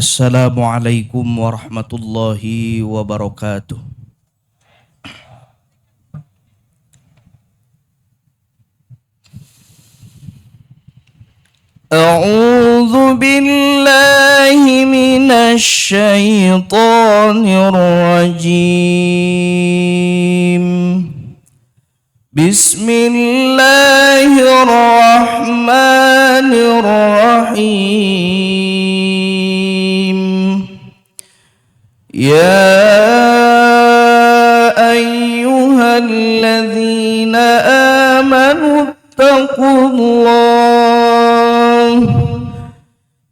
Assalamualaikum warahmatullahi wabarakatuh. A'udzu billahi minasy syaithanir rajim. Bismillahirrahmanirrahim. Ya ayyuhalladzina amanu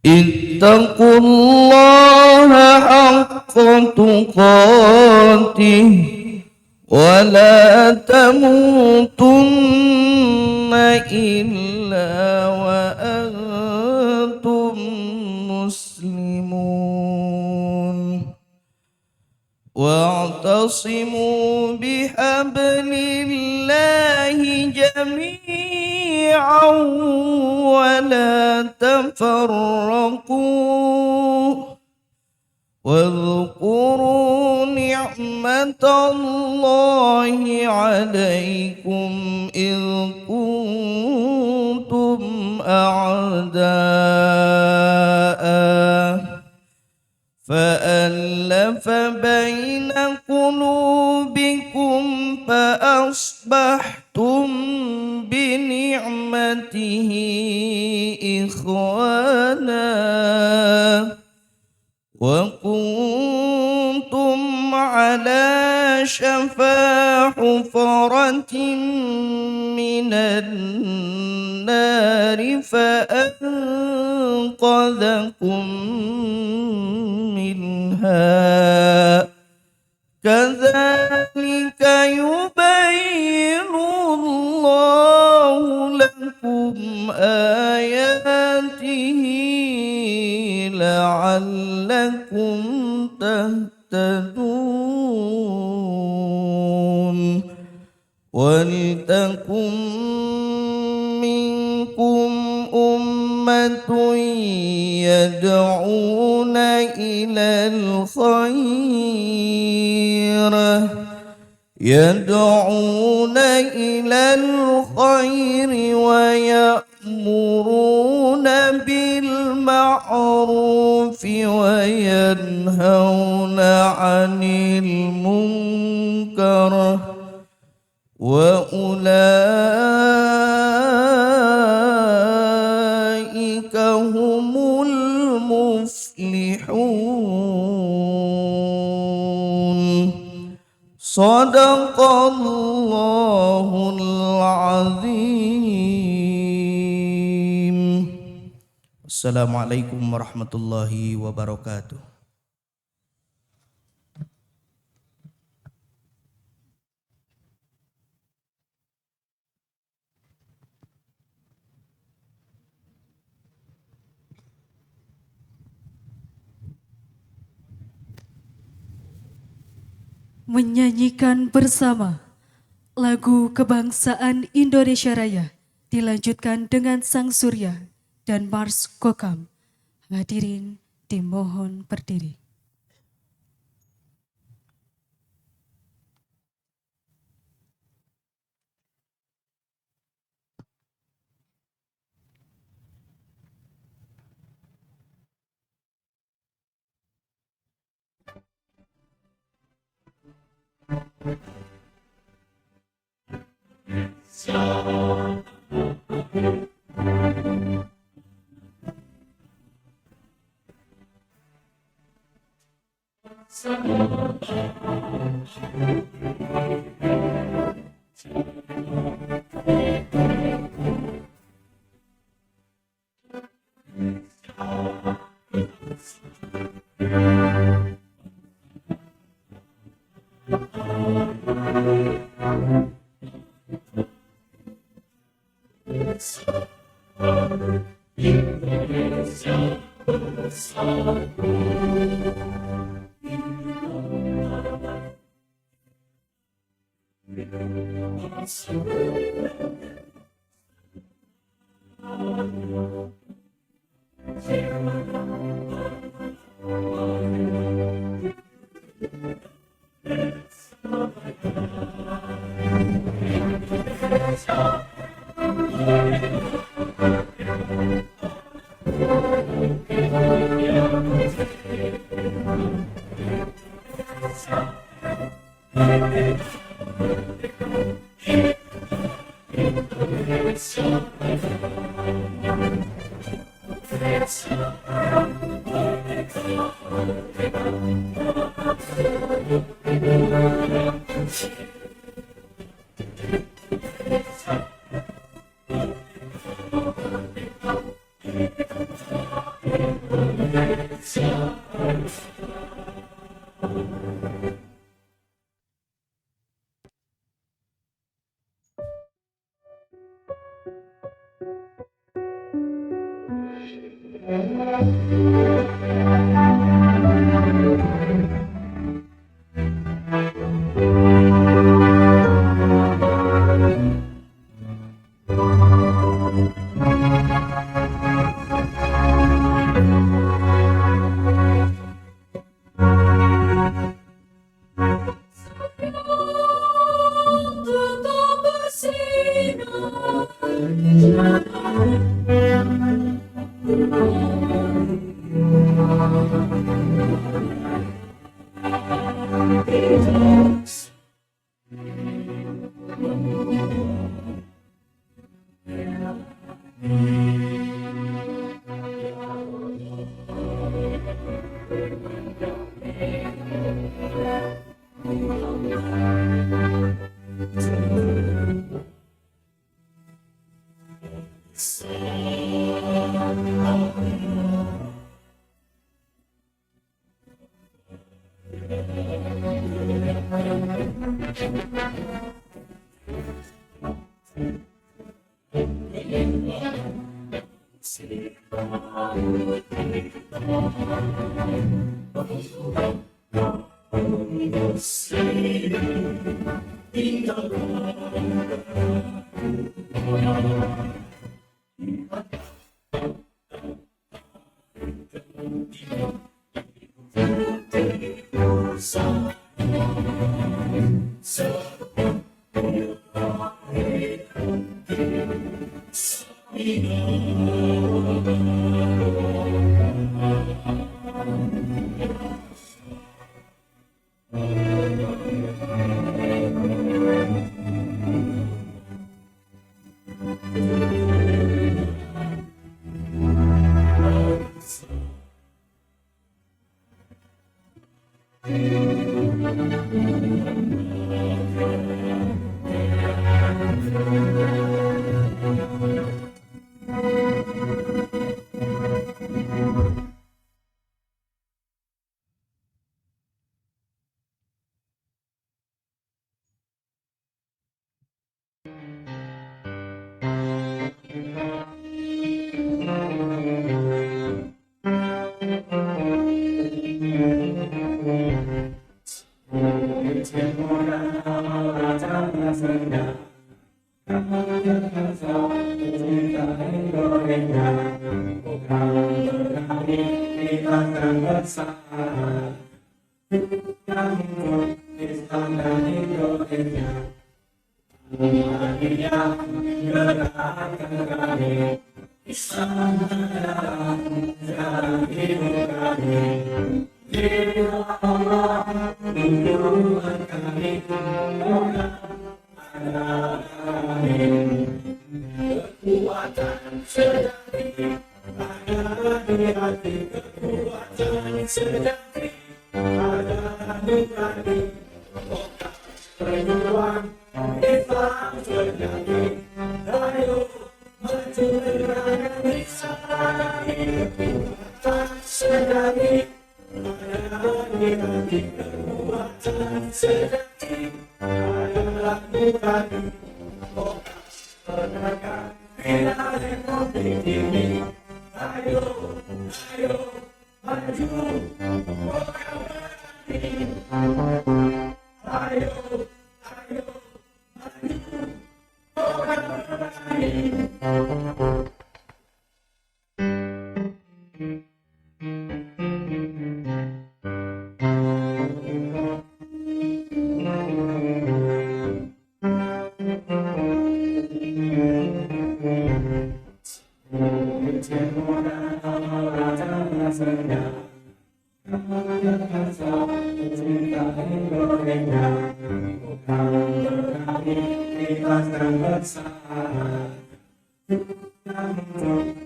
ittaqullaha haqqa tuqatih wa la tamutunna illa wa antum muslimun. Wa'tasimu bihablillahi jami'an wa la tafarraqu wadhkuru ni'matallahi 'alaikum idh kuntum a'da'a فألف بين قلوبكم فأصبحتم بنعمته إخوانا وكنتم على شفا حفرة من النار فأنقذكم منها كذلك يبين الله لكم آياته لعلكم تهتدون ولتكن منكم أمة يدعون إلى الخير ويأمرون بالمعروف وينهون عن المنكر وأولئك هم المفلحون. Sadaqallahul azim. Assalamualaikum warahmatullahi wabarakatuh. Menyanyikan bersama lagu kebangsaan Indonesia Raya dilanjutkan dengan Sang Surya dan Mars Kokam. Hadirin dimohon berdiri.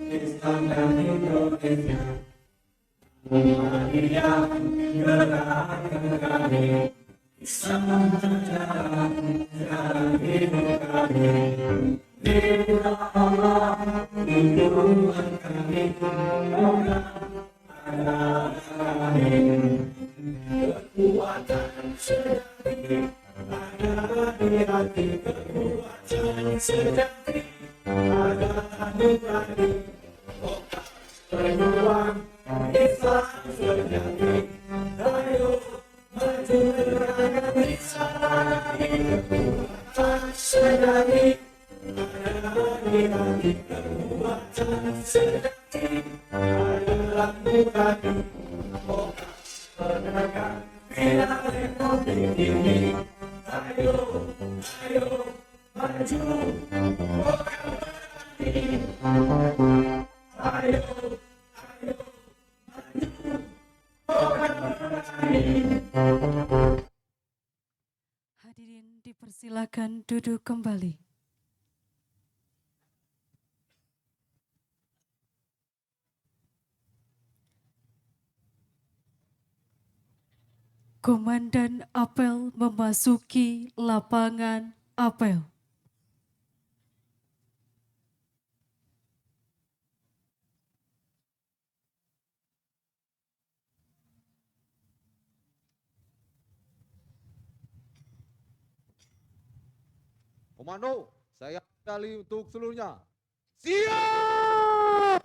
Islam dan Indonesia. Hadirin dipersilakan duduk kembali. Komandan apel memasuki lapangan apel. Komando, saya kali untuk seluruhnya. Siap!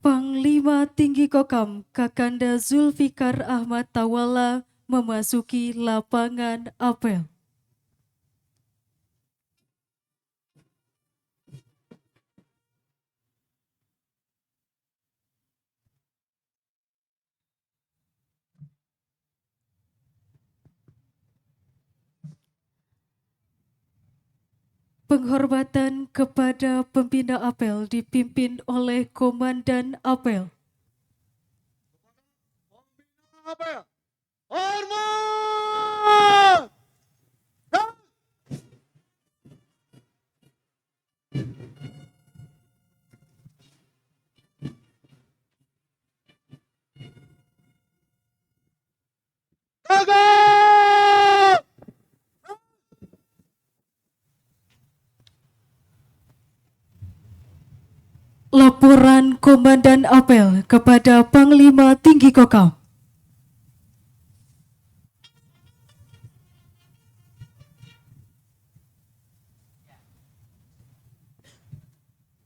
Panglima Tinggi Kokam Kakanda Zulfikar Ahmad Tawala memasuki lapangan apel. Penghormatan kepada pembina apel dipimpin oleh Komandan apel. Apa ya? Hormat! Kagak! Laporan Komandan apel kepada Panglima Tinggi Kokam.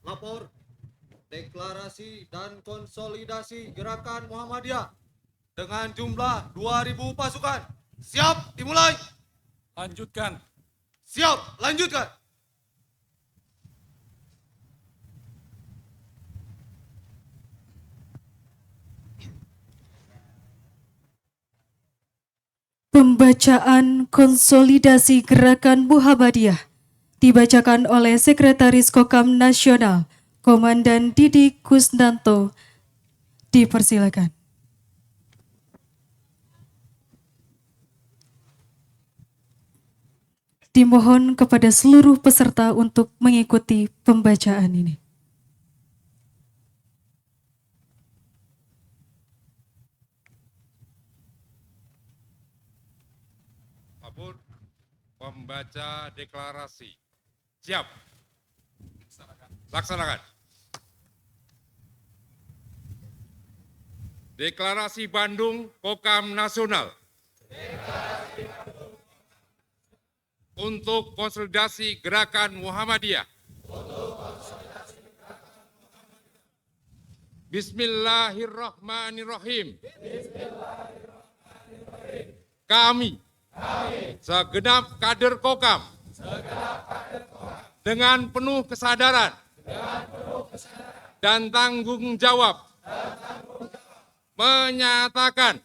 Lapor, deklarasi dan konsolidasi gerakan Muhammadiyah dengan jumlah 2.000 pasukan. Siap, dimulai. Lanjutkan. Siap, lanjutkan. Pembacaan konsolidasi gerakan Muhammadiyah dibacakan oleh Sekretaris Kokam Nasional, Komandan Didi Kusnanto. Dipersilakan. Dimohon kepada seluruh peserta untuk mengikuti pembacaan ini. Lapor, pembaca deklarasi. Siap. Laksanakan. Deklarasi Bandung Kokam Nasional. Untuk konsolidasi gerakan Muhammadiyah. Bismillahirrahmanirrahim. Kami segenap kader Kokam dengan penuh kesadaran dan tanggung jawab menyatakan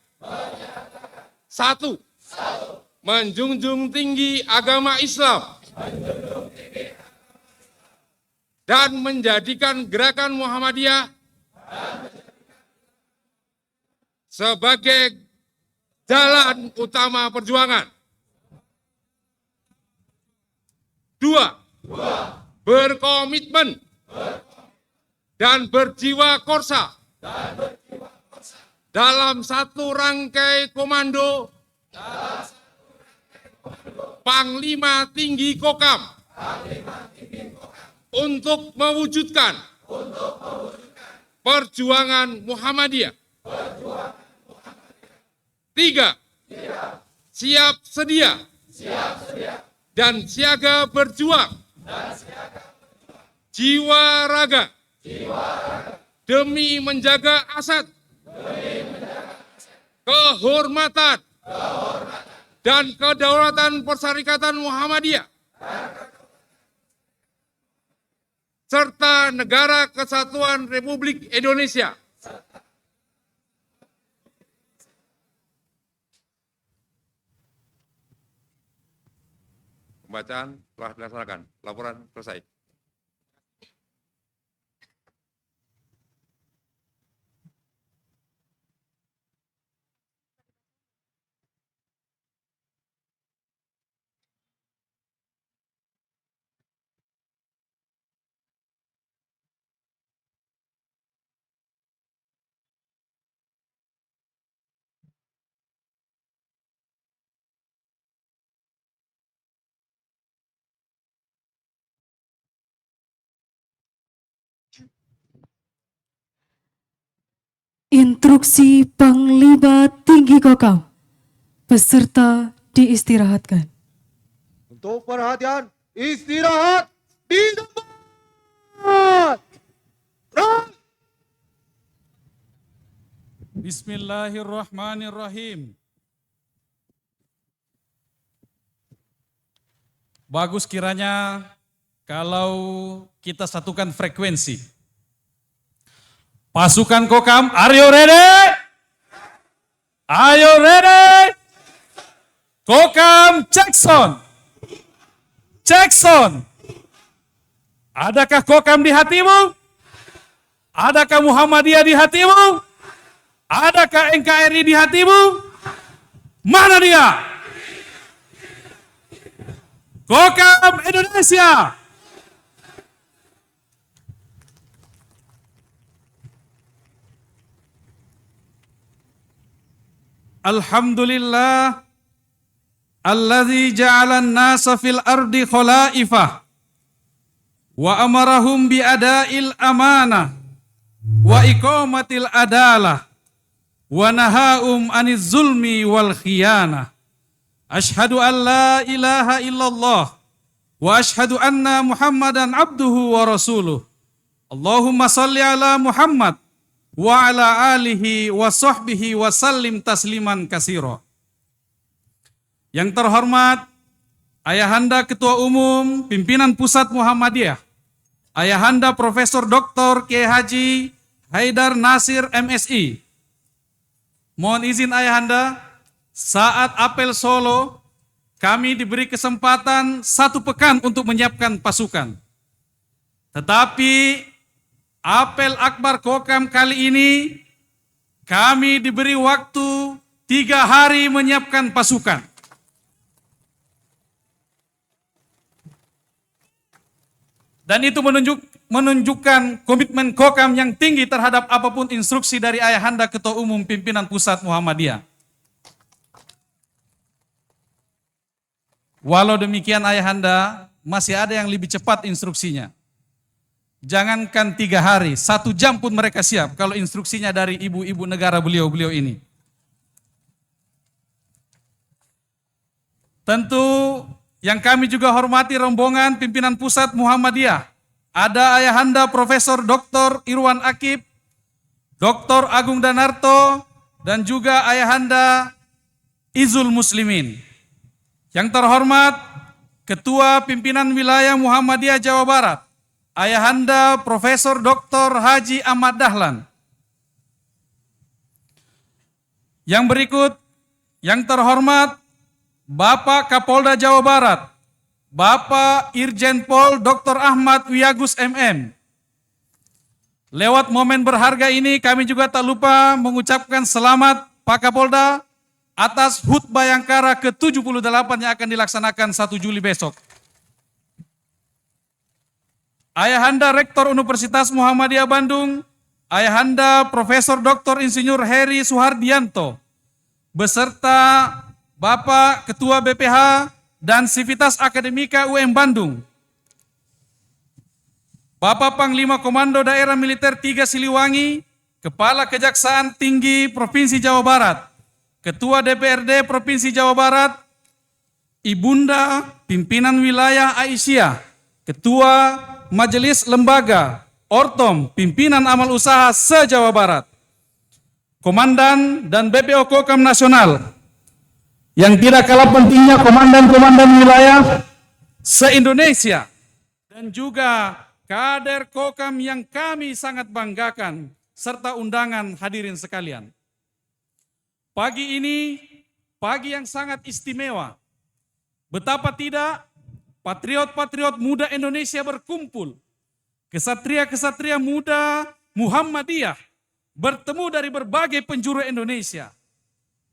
satu, menjunjung tinggi agama Islam dan menjadikan gerakan Muhammadiyah sebagai jalan utama perjuangan. 2. Berkomitmen dan berjiwa korsa dalam satu rangkai komando Panglima Tinggi Kokam untuk mewujudkan perjuangan Muhammadiyah. 3. Siap sedia dan siaga berjuang jiwa raga demi menjaga aset, kehormatan dan kedaulatan Perserikatan Muhammadiyah serta Negara Kesatuan Republik Indonesia. Pembacaan telah dilaksanakan. Laporan selesai. Instruksi Panglima Tinggi Kokam. Peserta diistirahatkan. Untuk perhatian, istirahat di tempat. Bismillahirrahmanirrahim. Bagus kiranya kalau kita satukan frekuensi. Pasukan Kokam, are you ready? Are you ready? Kokam, Jackson. Jackson. Adakah Kokam di hatimu? Adakah Muhammadiyah di hatimu? Adakah NKRI di hatimu? Mana dia? Kokam Indonesia. Alhamdulillah alladzi ja'ala an-nasa fil ardi khala'ifah wa amarahum bi ada'il amanah wa iqamatil adalah wa nahahum 'aniz zulmi wal khiyanah. Asyhadu an la ilaha illallah wa asyhadu anna Muhammadan abduhu wa rasuluh. Allahumma salli ala Muhammad wa ala alihi wa sahbihi wa sallim tasliman katsira. Yang terhormat Ayahanda Ketua Umum Pimpinan Pusat Muhammadiyah, Ayahanda Profesor Dr. Kiai Haji Haidar Nasir MSI. Mohon izin Ayahanda, saat apel Solo kami diberi kesempatan 1 pekan untuk menyiapkan pasukan. Tetapi apel Akbar Kokam kali ini kami diberi waktu 3 hari menyiapkan pasukan. Dan itu menunjukkan komitmen Kokam yang tinggi terhadap apapun instruksi dari Ayahanda Ketua Umum Pimpinan Pusat Muhammadiyah. Walau demikian Ayahanda, masih ada yang lebih cepat instruksinya. Jangankan 3 hari, 1 jam pun mereka siap kalau instruksinya dari ibu-ibu negara beliau-beliau ini. Tentu yang kami juga hormati rombongan pimpinan pusat Muhammadiyah. Ada Ayahanda Profesor Dr. Irwan Akib, Dr. Agung Danarto, dan juga Ayahanda Izul Muslimin. Yang terhormat Ketua Pimpinan Wilayah Muhammadiyah Jawa Barat, Ayahanda Profesor Dr. Haji Ahmad Dahlan. Yang berikut, yang terhormat Bapak Kapolda Jawa Barat, Bapak Irjen Pol Dr. Ahmad Wiyagus MM. Lewat momen berharga ini kami juga tak lupa mengucapkan selamat Pak Kapolda atas HUT Bayangkara ke-78 yang akan dilaksanakan 1 Juli besok. Ayahanda Rektor Universitas Muhammadiyah Bandung, Ayahanda Profesor Dr. Insinyur Heri Suhardianto, beserta Bapak Ketua BPH dan Sivitas Akademika UM Bandung, Bapak Panglima Komando Daerah Militer 3 Siliwangi, Kepala Kejaksaan Tinggi Provinsi Jawa Barat, Ketua DPRD Provinsi Jawa Barat, Ibunda Pimpinan Wilayah Aisyah, Ketua Majelis Lembaga Ortom Pimpinan Amal Usaha se-Jawa Barat, Komandan dan BPO Kokam Nasional, yang tidak kalah pentingnya komandan-komandan wilayah se-Indonesia, dan juga kader Kokam yang kami sangat banggakan, serta undangan hadirin sekalian. Pagi ini, pagi yang sangat istimewa. Betapa tidak, patriot-patriot muda Indonesia berkumpul. Kesatria-kesatria muda Muhammadiyah bertemu dari berbagai penjuru Indonesia.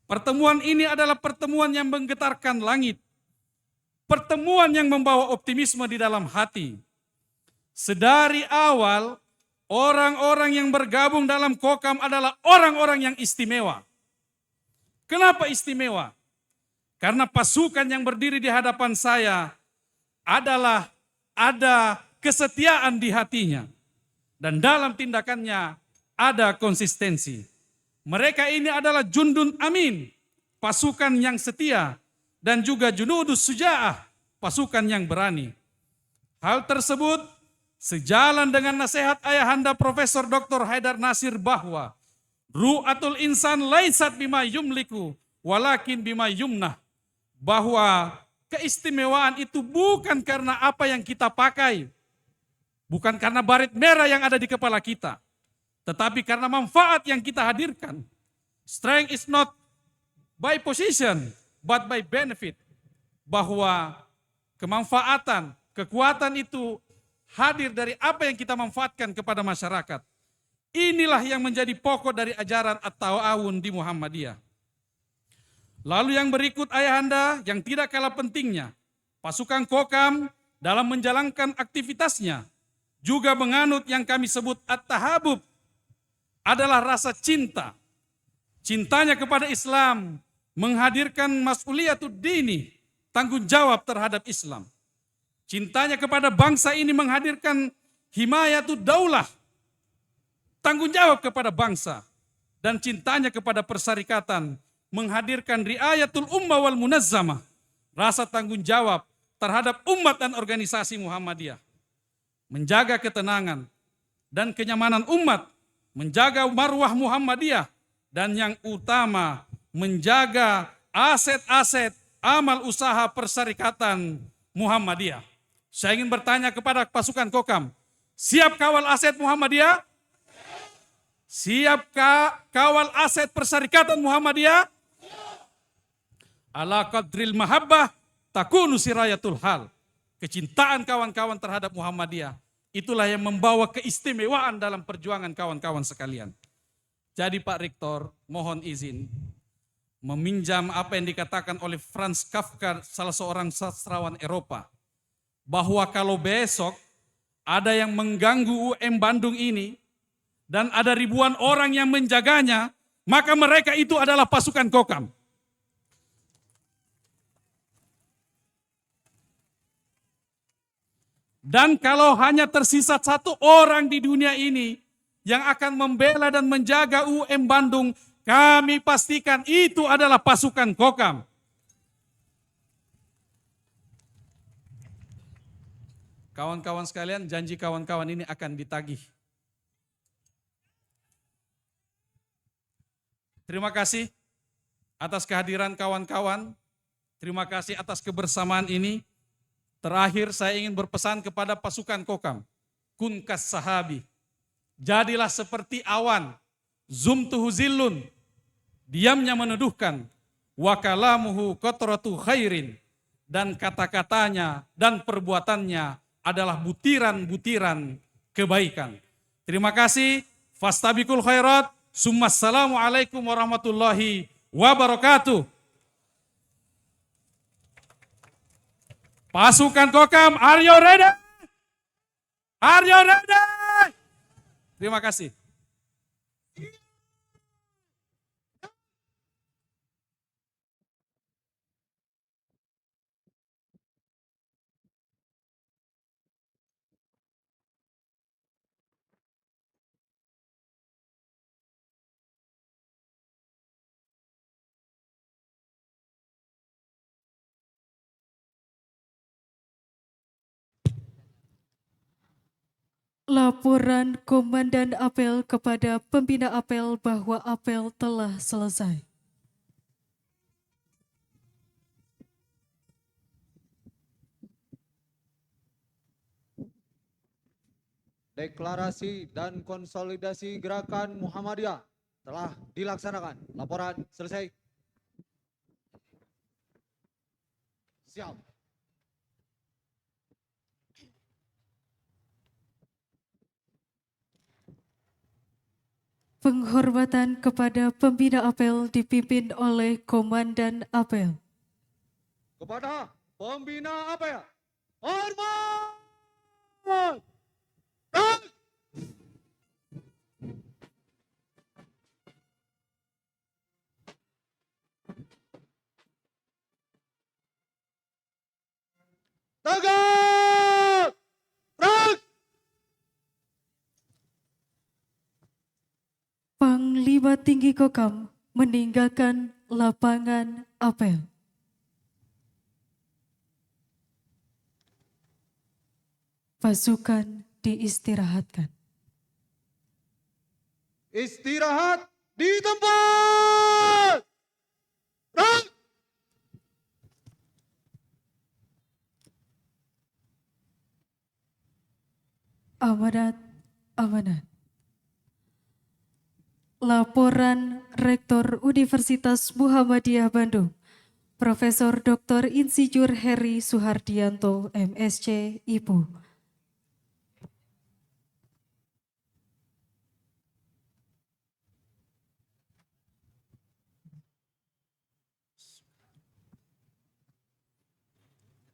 Pertemuan ini adalah pertemuan yang menggetarkan langit. Pertemuan yang membawa optimisme di dalam hati. Sedari awal, orang-orang yang bergabung dalam Kokam adalah orang-orang yang istimewa. Kenapa istimewa? Karena pasukan yang berdiri di hadapan saya adalah ada kesetiaan di hatinya. Dan dalam tindakannya ada konsistensi. Mereka ini adalah Jundun Amin, pasukan yang setia, dan juga Junudus Suja'ah, pasukan yang berani. Hal tersebut sejalan dengan nasihat Ayahanda Profesor Dr. Haidar Nasir bahwa Ru'atul insan laisat bima yumliku walakin bima yumnah. Bahwa keistimewaan itu bukan karena apa yang kita pakai, bukan karena baret merah yang ada di kepala kita, tetapi karena manfaat yang kita hadirkan. Strength is not by position, but by benefit. Bahwa kemanfaatan, kekuatan itu hadir dari apa yang kita manfaatkan kepada masyarakat. Inilah yang menjadi pokok dari ajaran At-Ta'awun di Muhammadiyah. Lalu yang berikut Ayahanda yang tidak kalah pentingnya, pasukan Kokam dalam menjalankan aktivitasnya juga menganut yang kami sebut At-Tahabub, adalah rasa cinta. Cintanya kepada Islam menghadirkan mas'uliyatud dini, tanggung jawab terhadap Islam. Cintanya kepada bangsa ini menghadirkan himayatud daulah, tanggung jawab kepada bangsa. Dan cintanya kepada persyarikatan menghadirkan riayatul ummah wal munazzamah, rasa tanggung jawab terhadap umat dan organisasi Muhammadiyah. Menjaga ketenangan dan kenyamanan umat, menjaga marwah Muhammadiyah, dan yang utama menjaga aset-aset amal usaha persyarikatan Muhammadiyah. Saya ingin bertanya kepada pasukan Kokam, siap kawal aset Muhammadiyah? Siap kawal aset persyarikatan Muhammadiyah? Ala qadril mahabbah takunu sirayatul hal. Kecintaan kawan-kawan terhadap Muhammadiyah, itulah yang membawa keistimewaan dalam perjuangan kawan-kawan sekalian. Jadi Pak Rektor, mohon izin meminjam apa yang dikatakan oleh Franz Kafka, salah seorang sastrawan Eropa, bahwa kalau besok ada yang mengganggu UM Bandung ini dan ada ribuan orang yang menjaganya, maka mereka itu adalah pasukan Kokam. Dan kalau hanya tersisa satu orang di dunia ini yang akan membela dan menjaga UM Bandung, kami pastikan itu adalah pasukan Kokam. Kawan-kawan sekalian, janji kawan-kawan ini akan ditagih. Terima kasih atas kehadiran kawan-kawan. Terima kasih atas kebersamaan ini. Terakhir saya ingin berpesan kepada pasukan Kokam. Kun kas sahabi. Jadilah seperti awan. Zumtuhu zillun. Diamnya meneduhkan. Wa kalamuhu qatratu khairin. Dan kata-katanya dan perbuatannya adalah butiran-butiran kebaikan. Terima kasih. Fastabikul khairat. Assalamualaikum warahmatullahi wabarakatuh. Pasukan Kokam, are you ready? Are you ready? Terima kasih. Laporan Komandan Apel kepada Pembina Apel bahwa apel telah selesai. Deklarasi dan konsolidasi gerakan Muhammadiyah telah dilaksanakan. Laporan selesai. Siap. Penghormatan kepada Pembina Apel dipimpin oleh Komandan Apel. Kepada Pembina Apel, hormat! Ras! Tegak! Ras! Panglima Tinggi Kokam meninggalkan lapangan apel. Pasukan diistirahatkan. Istirahat di tempat! Ras! Amanat, amanat. Laporan Rektor Universitas Muhammadiyah Bandung, Profesor Dr. Insinyur Heri Suhardianto, MSc, Ibu.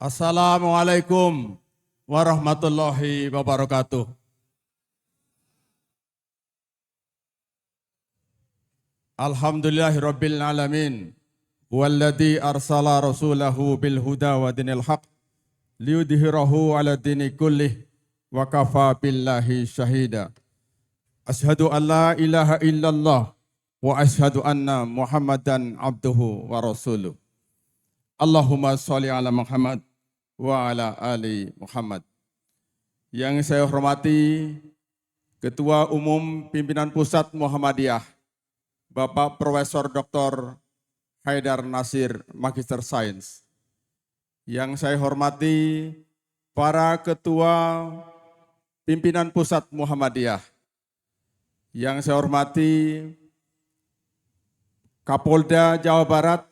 Assalamualaikum warahmatullahi wabarakatuh. Alhamdulillahirabbil alamin. Walladzi arsala rasulahu bil huda wa dinil haq liyudhhirahu 'ala dini kullih wa kafa billahi syahida. Asyhadu an la ilaha illallah wa asyhadu anna Muhammadan abduhu wa rasuluh. Allahumma sholli ala Muhammad wa ala ali Muhammad. Yang saya hormati Ketua Umum Pimpinan Pusat Muhammadiyah, Bapak Profesor Dr. Haidar Nasir, Magister Sains. Yang saya hormati para Ketua Pimpinan Pusat Muhammadiyah. Yang saya hormati Kapolda Jawa Barat,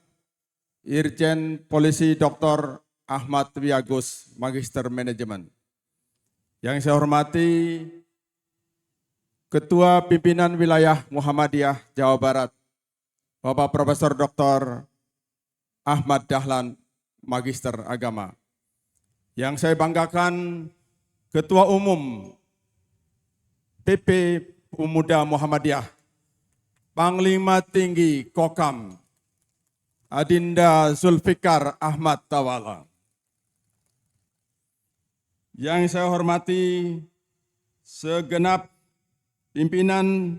Irjen Polisi Dr. Ahmad Wiagus, Magister Manajemen. Yang saya hormati Ketua Pimpinan Wilayah Muhammadiyah Jawa Barat, Bapak Profesor Dr. Ahmad Dahlan, Magister Agama. Yang saya banggakan Ketua Umum PP Pemuda Muhammadiyah, Panglima Tinggi Kokam, Adinda Zulfikar Ahmad Tawala. Yang saya hormati segenap pimpinan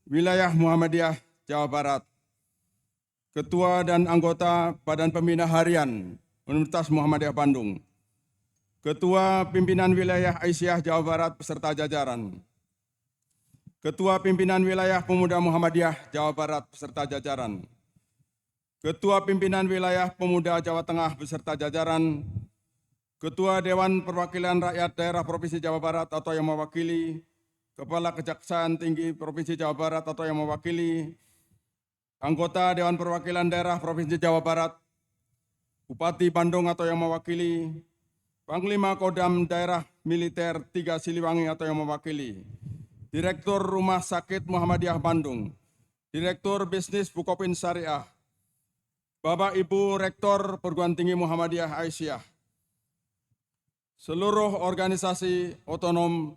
wilayah Muhammadiyah Jawa Barat, Ketua dan anggota Badan Pembina Harian Universitas Muhammadiyah Bandung, Ketua Pimpinan Wilayah Aisyah Jawa Barat beserta jajaran, Ketua Pimpinan Wilayah Pemuda Muhammadiyah Jawa Barat beserta jajaran, Ketua Pimpinan Wilayah Pemuda Jawa Tengah beserta jajaran, Ketua Dewan Perwakilan Rakyat Daerah Provinsi Jawa Barat atau yang mewakili, Kepala Kejaksaan Tinggi Provinsi Jawa Barat atau yang mewakili, anggota Dewan Perwakilan Daerah Provinsi Jawa Barat, Bupati Bandung atau yang mewakili, Panglima Kodam Daerah Militer 3 Siliwangi atau yang mewakili, Direktur Rumah Sakit Muhammadiyah Bandung, Direktur Bisnis Bukopin Syariah, Bapak Ibu Rektor Perguruan Tinggi Muhammadiyah Aisyah, seluruh organisasi otonom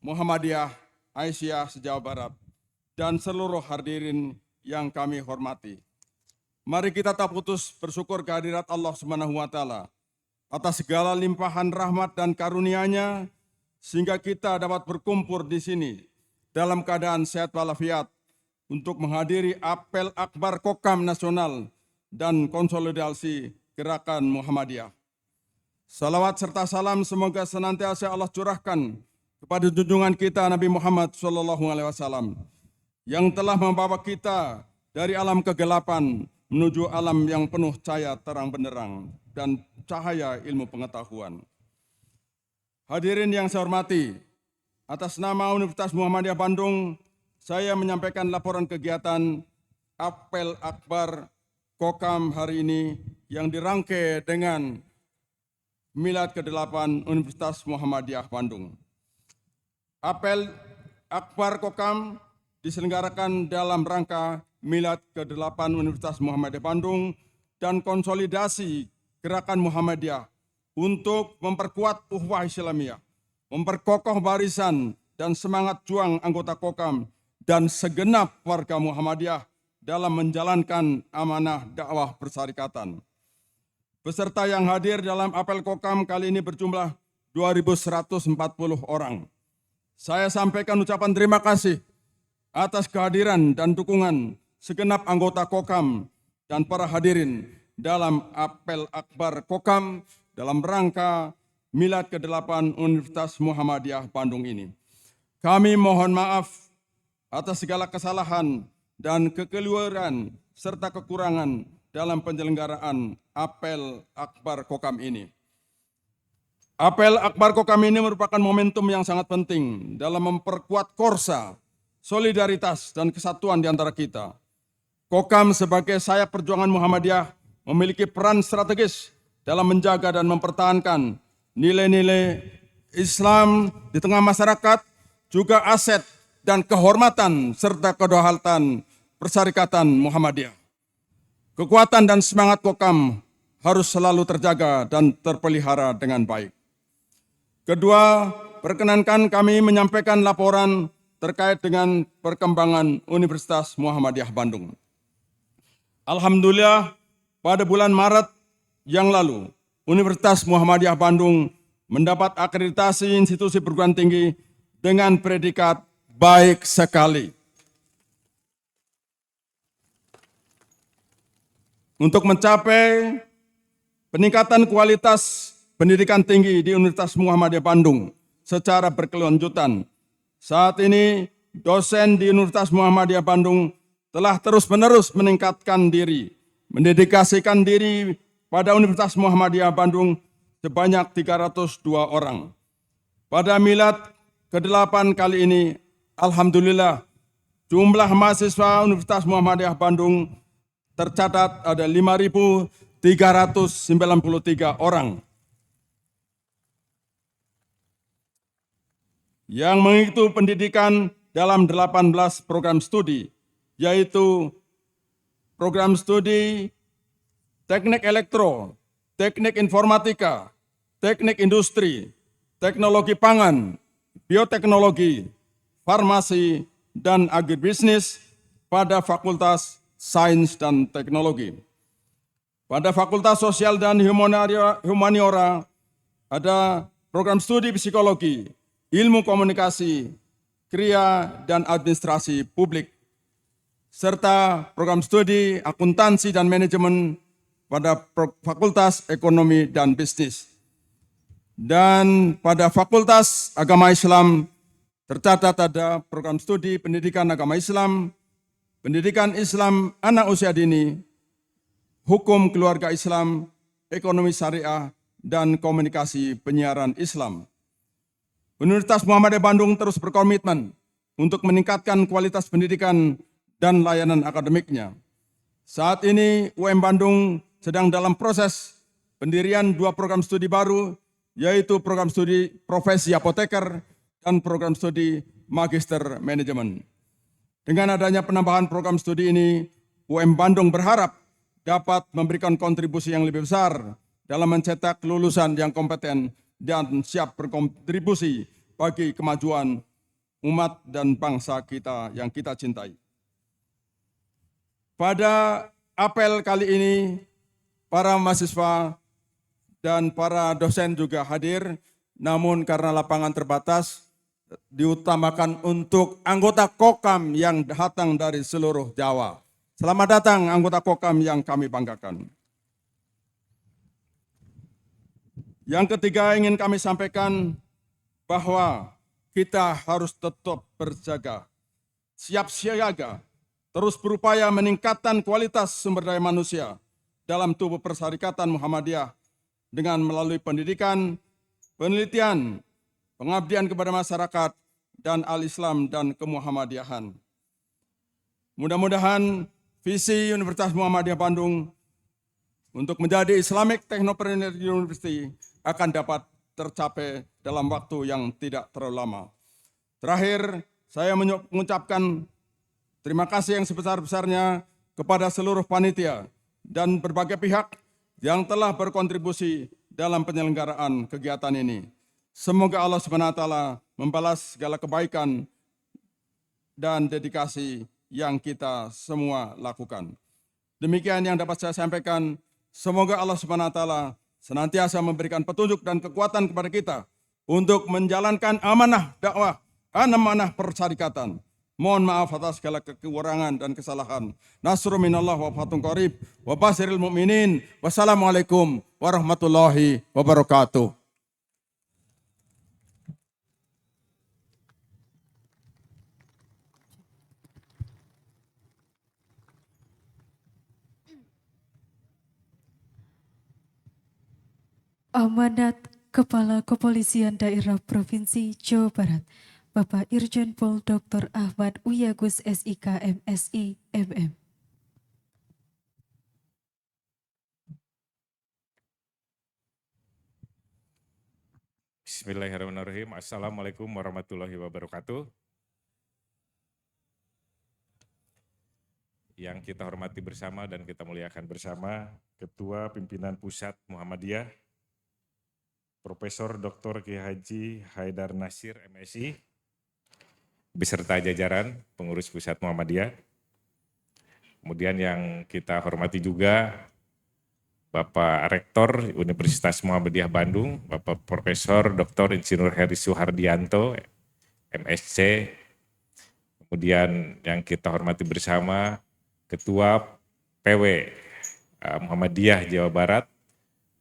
Muhammadiyah Aisyah se-Jawa Barat, dan seluruh hadirin yang kami hormati. Mari kita tak putus bersyukur kehadirat Allah Subhanahu wa Ta'ala atas segala limpahan rahmat dan karunia-Nya sehingga kita dapat berkumpul di sini dalam keadaan sehat walafiat untuk menghadiri apel akbar Kokam nasional dan konsolidasi gerakan Muhammadiyah. Salawat serta salam semoga senantiasa Allah curahkan kepada junjungan kita Nabi Muhammad SAW yang telah membawa kita dari alam kegelapan menuju alam yang penuh cahaya terang benderang dan cahaya ilmu pengetahuan. Hadirin yang saya hormati, atas nama Universitas Muhammadiyah Bandung, saya menyampaikan laporan kegiatan Apel Akbar Kokam hari ini yang dirangkai dengan Milad ke-8 Universitas Muhammadiyah Bandung. Apel Akbar Kokam diselenggarakan dalam rangka Milad ke-8 Universitas Muhammadiyah Bandung dan konsolidasi gerakan Muhammadiyah untuk memperkuat ukhuwah Islamiyah, memperkokoh barisan dan semangat juang anggota Kokam dan segenap warga Muhammadiyah dalam menjalankan amanah dakwah persyarikatan. Peserta yang hadir dalam apel Kokam kali ini berjumlah 2.140 orang. Saya sampaikan ucapan terima kasih atas kehadiran dan dukungan segenap anggota Kokam dan para hadirin dalam apel akbar Kokam dalam rangka Milad ke-8 Universitas Muhammadiyah Bandung ini. Kami mohon maaf atas segala kesalahan dan kekeliruan serta kekurangan dalam penyelenggaraan apel akbar Kokam ini. Apel akbar Kokam ini merupakan momentum yang sangat penting dalam memperkuat korsa, solidaritas, dan kesatuan di antara kita. Kokam sebagai sayap perjuangan Muhammadiyah memiliki peran strategis dalam menjaga dan mempertahankan nilai-nilai Islam di tengah masyarakat, juga aset dan kehormatan serta kedaulatan persyarikatan Muhammadiyah. Kekuatan dan semangat Kokam harus selalu terjaga dan terpelihara dengan baik. Kedua, perkenankan kami menyampaikan laporan terkait dengan perkembangan Universitas Muhammadiyah Bandung. Alhamdulillah, pada bulan Maret yang lalu, Universitas Muhammadiyah Bandung mendapat akreditasi institusi perguruan tinggi dengan predikat baik sekali. Untuk mencapai peningkatan kualitas pendidikan tinggi di Universitas Muhammadiyah Bandung secara berkelanjutan, saat ini dosen di Universitas Muhammadiyah Bandung telah terus-menerus meningkatkan diri, mendedikasikan diri pada Universitas Muhammadiyah Bandung sebanyak 302 orang. Pada Milad ke-8 kali ini, alhamdulillah, jumlah mahasiswa Universitas Muhammadiyah Bandung tercatat ada 5.393 orang yang mengikuti pendidikan dalam 18 program studi, yaitu program studi Teknik Elektro, Teknik Informatika, Teknik Industri, Teknologi Pangan, Bioteknologi, Farmasi, dan Agribisnis pada Fakultas Sains dan Teknologi. Pada Fakultas Sosial dan Humaniora ada program studi Psikologi, Ilmu Komunikasi, Kriya, dan Administrasi Publik, serta program studi Akuntansi dan Manajemen pada Fakultas Ekonomi dan Bisnis. Dan pada Fakultas Agama Islam tercatat ada program studi Pendidikan Agama Islam, Pendidikan Islam Anak Usia Dini, Hukum Keluarga Islam, Ekonomi Syariah, dan Komunikasi Penyiaran Islam. Universitas Muhammadiyah Bandung terus berkomitmen untuk meningkatkan kualitas pendidikan dan layanan akademiknya. Saat ini UM Bandung sedang dalam proses pendirian 2 program studi baru, yaitu program studi Profesi Apoteker dan program studi Magister Manajemen. Dengan adanya penambahan program studi ini, UM Bandung berharap dapat memberikan kontribusi yang lebih besar dalam mencetak lulusan yang kompeten dan siap berkontribusi bagi kemajuan umat dan bangsa kita yang kita cintai. Pada apel kali ini, para mahasiswa dan para dosen juga hadir, namun karena lapangan terbatas, diutamakan untuk anggota Kokam yang datang dari seluruh Jawa. Selamat datang anggota Kokam yang kami banggakan. Yang ketiga ingin kami sampaikan bahwa kita harus tetap berjaga, siap siaga, terus berupaya meningkatkan kualitas sumber daya manusia dalam tubuh Persyarikatan Muhammadiyah dengan melalui pendidikan, penelitian, pengabdian kepada masyarakat, dan al-Islam dan kemuhammadiyahan. Mudah-mudahan visi Universitas Muhammadiyah Bandung untuk menjadi Islamic Technopreneur University akan dapat tercapai dalam waktu yang tidak terlalu lama. Terakhir, saya mengucapkan terima kasih yang sebesar-besarnya kepada seluruh panitia dan berbagai pihak yang telah berkontribusi dalam penyelenggaraan kegiatan ini. Semoga Allah SWT membalas segala kebaikan dan dedikasi yang kita semua lakukan. Demikian yang dapat saya sampaikan. Semoga Allah SWT senantiasa memberikan petunjuk dan kekuatan kepada kita untuk menjalankan amanah dakwah, amanah persyarikatan. Mohon maaf atas segala kekurangan dan kesalahan. Nasrun minallah wa fatun qarib wa basiril mu'minin. Wassalamualaikum warahmatullahi wabarakatuh. Amanat Kepala Kepolisian Daerah Provinsi Jawa Barat, Bapak Irjen Pol Dr. Ahmad Wiyagus SIK MSI MM. Bismillahirrahmanirrahim. Assalamualaikum warahmatullahi wabarakatuh. Yang kita hormati bersama dan kita muliakan bersama, Ketua Pimpinan Pusat Muhammadiyah, Profesor Dr. Kiai Haji Haidar Nasir MSI, beserta jajaran pengurus Pusat Muhammadiyah. Kemudian yang kita hormati juga Bapak Rektor Universitas Muhammadiyah Bandung, Bapak Profesor Dr. Insinyur Heri Suhardianto, MSc. Kemudian yang kita hormati bersama Ketua PW Muhammadiyah Jawa Barat,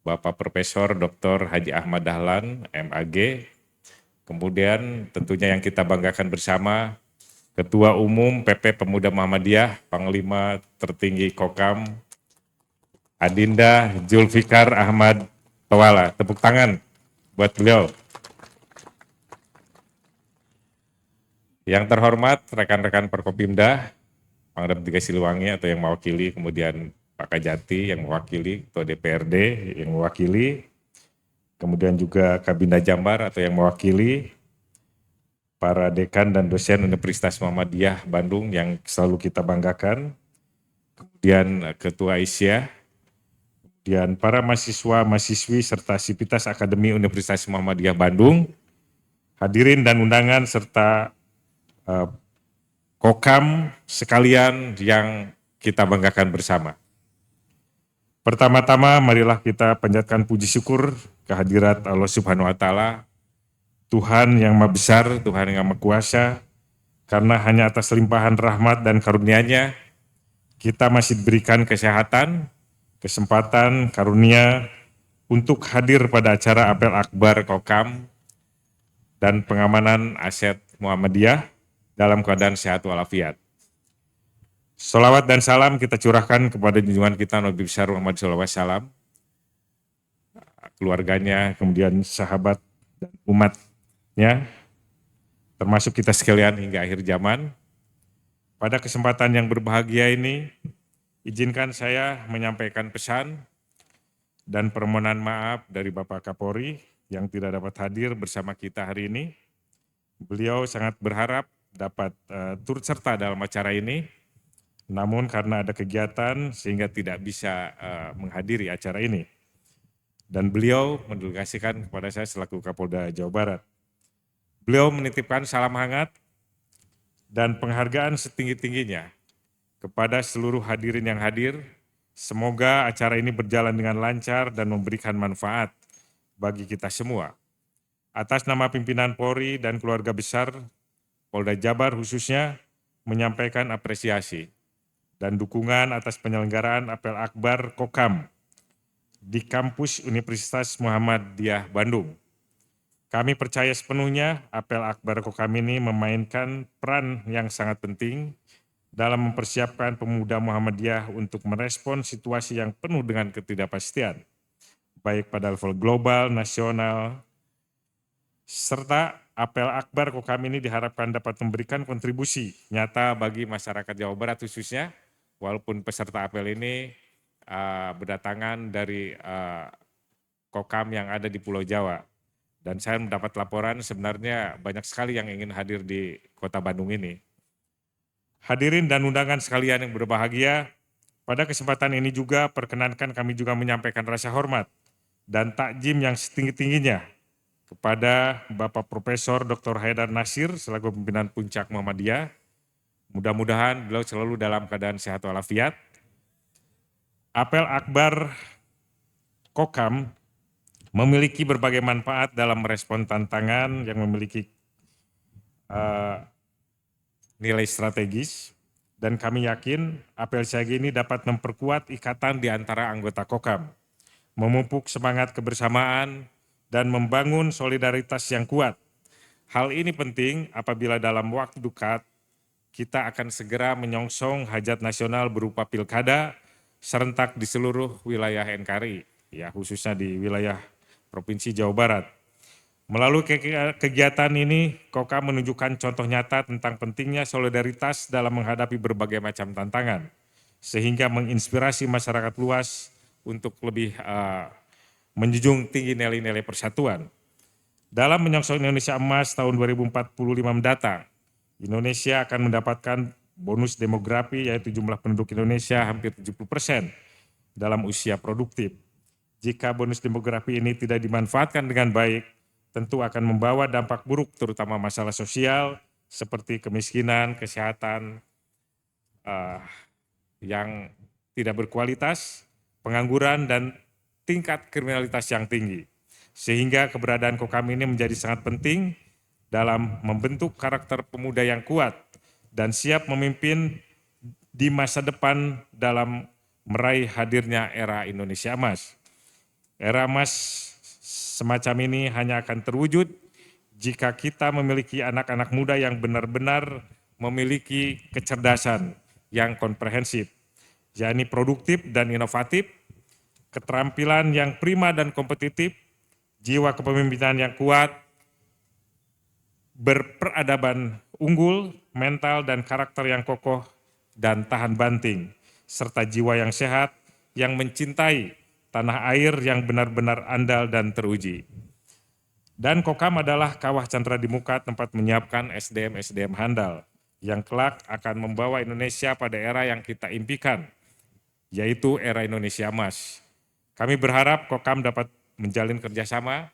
Bapak Profesor Dr. Haji Ahmad Dahlan, MAG. Kemudian tentunya yang kita banggakan bersama, Ketua Umum PP Pemuda Muhammadiyah, Panglima Tertinggi Kokam, Adinda Zulfikar Ahmad Tawala. Tepuk tangan buat beliau. Yang terhormat rekan-rekan Perkopimda, Pangdam 3 Siliwangi atau yang mewakili, kemudian Pak Kajati yang mewakili, Ketua DPRD yang mewakili, kemudian juga Kabinda Jambar atau yang mewakili, para dekan dan dosen Universitas Muhammadiyah Bandung yang selalu kita banggakan, kemudian Ketua ISIA, kemudian para mahasiswa, mahasiswi, serta Sivitas Akademi Universitas Muhammadiyah Bandung, hadirin dan undangan, serta Kokam sekalian yang kita banggakan bersama. Pertama-tama marilah kita panjatkan puji syukur kehadirat Allah Subhanahu wa Ta'ala, Tuhan yang Maha Besar, Tuhan yang Maha Kuasa, karena hanya atas limpahan rahmat dan karunia-Nya kita masih diberikan kesehatan, kesempatan, karunia untuk hadir pada acara Apel Akbar Kokam dan pengamanan aset Muhammadiyah dalam keadaan sehat walafiat. Salawat dan salam kita curahkan kepada junjungan kita Nabi besar Muhammad SAW, keluarganya, kemudian sahabat dan umatnya, termasuk kita sekalian hingga akhir zaman. Pada kesempatan yang berbahagia ini, izinkan saya menyampaikan pesan dan permohonan maaf dari Bapak Kapolri yang tidak dapat hadir bersama kita hari ini. Beliau sangat berharap dapat turut serta dalam acara ini, namun karena ada kegiatan sehingga tidak bisa menghadiri acara ini. Dan beliau mendelegasikan kepada saya selaku Kapolda Jawa Barat. Beliau menitipkan salam hangat dan penghargaan setinggi-tingginya kepada seluruh hadirin yang hadir. Semoga acara ini berjalan dengan lancar dan memberikan manfaat bagi kita semua. Atas nama pimpinan Polri dan keluarga besar Polda Jabar khususnya menyampaikan apresiasi dan dukungan atas penyelenggaraan apel akbar Kokam di kampus Universitas Muhammadiyah Bandung. Kami percaya sepenuhnya apel akbar Kokam ini memainkan peran yang sangat penting dalam mempersiapkan pemuda Muhammadiyah untuk merespon situasi yang penuh dengan ketidakpastian, baik pada level global, nasional, serta apel akbar Kokam ini diharapkan dapat memberikan kontribusi nyata bagi masyarakat Jawa Barat khususnya, walaupun peserta apel ini berdatangan dari Kokam yang ada di Pulau Jawa. Dan saya mendapat laporan sebenarnya banyak sekali yang ingin hadir di kota Bandung ini. Hadirin dan undangan sekalian yang berbahagia, pada kesempatan ini juga perkenankan kami juga menyampaikan rasa hormat dan takjim yang setinggi-tingginya kepada Bapak Profesor Dr. Haidar Nasir selaku pimpinan Puncak Muhammadiyah. Mudah-mudahan beliau selalu dalam keadaan sehat walafiat. Apel akbar Kokam memiliki berbagai manfaat dalam merespon tantangan yang memiliki nilai strategis, dan kami yakin apel siaga ini dapat memperkuat ikatan di antara anggota Kokam, memupuk semangat kebersamaan, dan membangun solidaritas yang kuat. Hal ini penting apabila dalam waktu dekat kita akan segera menyongsong hajat nasional berupa pilkada serentak di seluruh wilayah NKRI, ya khususnya di wilayah Provinsi Jawa Barat. Melalui kegiatan ini, Kokam menunjukkan contoh nyata tentang pentingnya solidaritas dalam menghadapi berbagai macam tantangan, sehingga menginspirasi masyarakat luas untuk lebih menjunjung tinggi nilai-nilai persatuan. Dalam menyongsong Indonesia Emas tahun 2045 mendatang, Indonesia akan mendapatkan bonus demografi yaitu jumlah penduduk Indonesia hampir 70% dalam usia produktif. Jika bonus demografi ini tidak dimanfaatkan dengan baik, tentu akan membawa dampak buruk terutama masalah sosial seperti kemiskinan, kesehatan yang tidak berkualitas, pengangguran, dan tingkat kriminalitas yang tinggi. Sehingga keberadaan Kokam ini menjadi sangat penting dalam membentuk karakter pemuda yang kuat dan siap memimpin di masa depan dalam meraih hadirnya era Indonesia Emas. Era emas semacam ini hanya akan terwujud jika kita memiliki anak-anak muda yang benar-benar memiliki kecerdasan yang komprehensif, yakni produktif dan inovatif, keterampilan yang prima dan kompetitif, jiwa kepemimpinan yang kuat, berperadaban unggul, mental dan karakter yang kokoh dan tahan banting, serta jiwa yang sehat yang mencintai tanah air yang benar-benar andal dan teruji. Dan Kokam adalah kawah candera di muka tempat menyiapkan SDM-SDM handal yang kelak akan membawa Indonesia pada era yang kita impikan, yaitu era Indonesia Emas. Kami berharap Kokam dapat menjalin kerjasama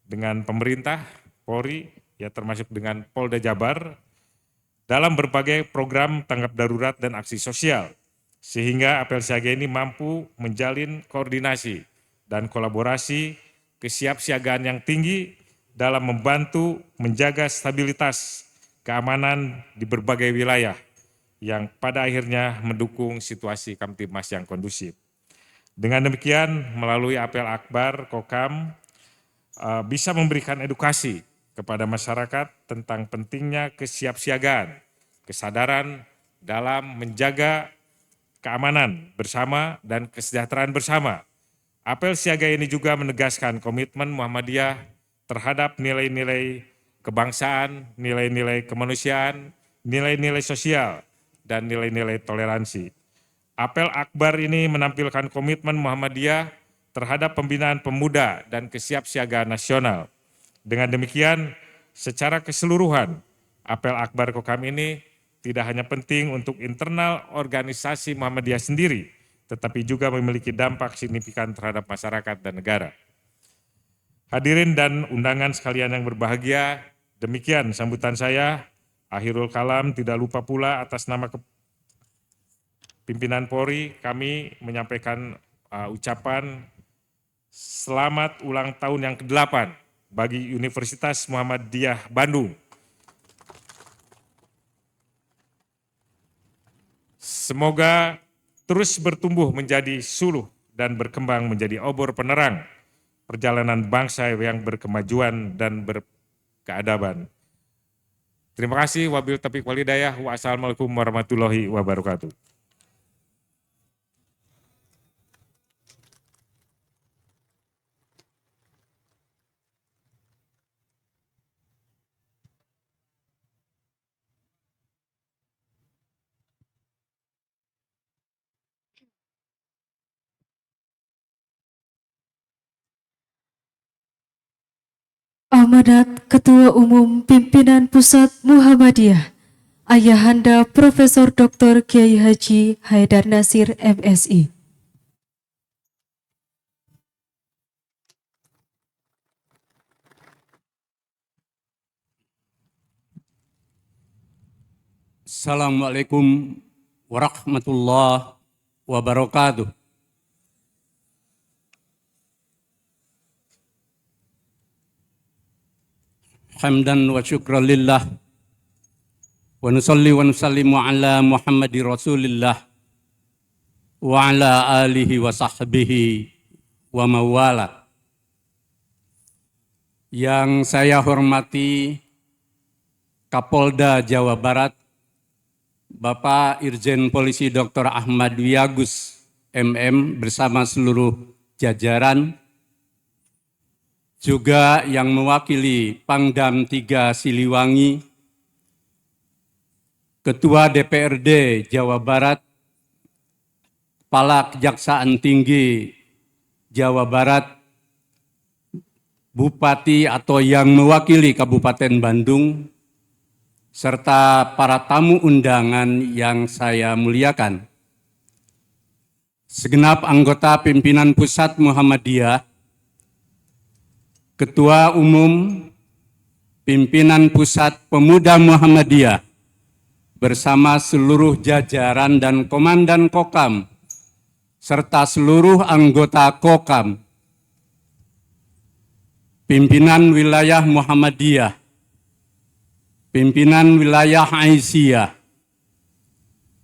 dengan pemerintah, Polri, ya termasuk dengan Polda Jabar, dalam berbagai program tanggap darurat dan aksi sosial, sehingga apel siaga ini mampu menjalin koordinasi dan kolaborasi kesiapsiagaan yang tinggi dalam membantu menjaga stabilitas keamanan di berbagai wilayah yang pada akhirnya mendukung situasi Kamtibmas yang kondusif. Dengan demikian, melalui apel akbar Kokam bisa memberikan edukasi kepada masyarakat tentang pentingnya kesiapsiagaan, kesadaran dalam menjaga keamanan bersama dan kesejahteraan bersama. Apel siaga ini juga menegaskan komitmen Muhammadiyah terhadap nilai-nilai kebangsaan, nilai-nilai kemanusiaan, nilai-nilai sosial, dan nilai-nilai toleransi. Apel akbar ini menampilkan komitmen Muhammadiyah terhadap pembinaan pemuda dan kesiapsiagaan nasional. Dengan demikian, secara keseluruhan, apel Akbar Kokam ini tidak hanya penting untuk internal organisasi Muhammadiyah sendiri, tetapi juga memiliki dampak signifikan terhadap masyarakat dan negara. Hadirin dan undangan sekalian yang berbahagia, demikian sambutan saya. Akhirul kalam, tidak lupa pula atas nama pimpinan Polri, kami menyampaikan ucapan selamat ulang tahun yang ke-8 bagi Universitas Muhammadiyah Bandung. Semoga terus bertumbuh menjadi suluh dan berkembang menjadi obor penerang perjalanan bangsa yang berkemajuan dan berkeadaban. Terima kasih. Wabil taufiq wal hidayah. Wassalamualaikum warahmatullahi wabarakatuh. Amanat Ketua Umum Pimpinan Pusat Muhammadiyah, Ayahanda Profesor Dr. Kiai Haji Haidar Nasir MSI. Assalamualaikum warahmatullahi wabarakatuh. Hamdan wa syukran lillah wa nusalli wa nusallimu ala Muhammadir Rasulillah wa ala alihi wa sahbihi wa mawala. Yang saya hormati Kapolda Jawa Barat, Bapak Irjen Polisi Dr. Ahmad Wiyagus MM bersama seluruh jajaran, juga yang mewakili Pangdam 3 Siliwangi, Ketua DPRD Jawa Barat, Kepala Kejaksaan Tinggi Jawa Barat, Bupati atau yang mewakili Kabupaten Bandung, serta para tamu undangan yang saya muliakan. Segenap anggota pimpinan Pusat Muhammadiyah, Ketua Umum Pimpinan Pusat Pemuda Muhammadiyah bersama seluruh jajaran dan Komandan Kokam serta seluruh anggota Kokam, Pimpinan Wilayah Muhammadiyah, Pimpinan Wilayah Aisyah,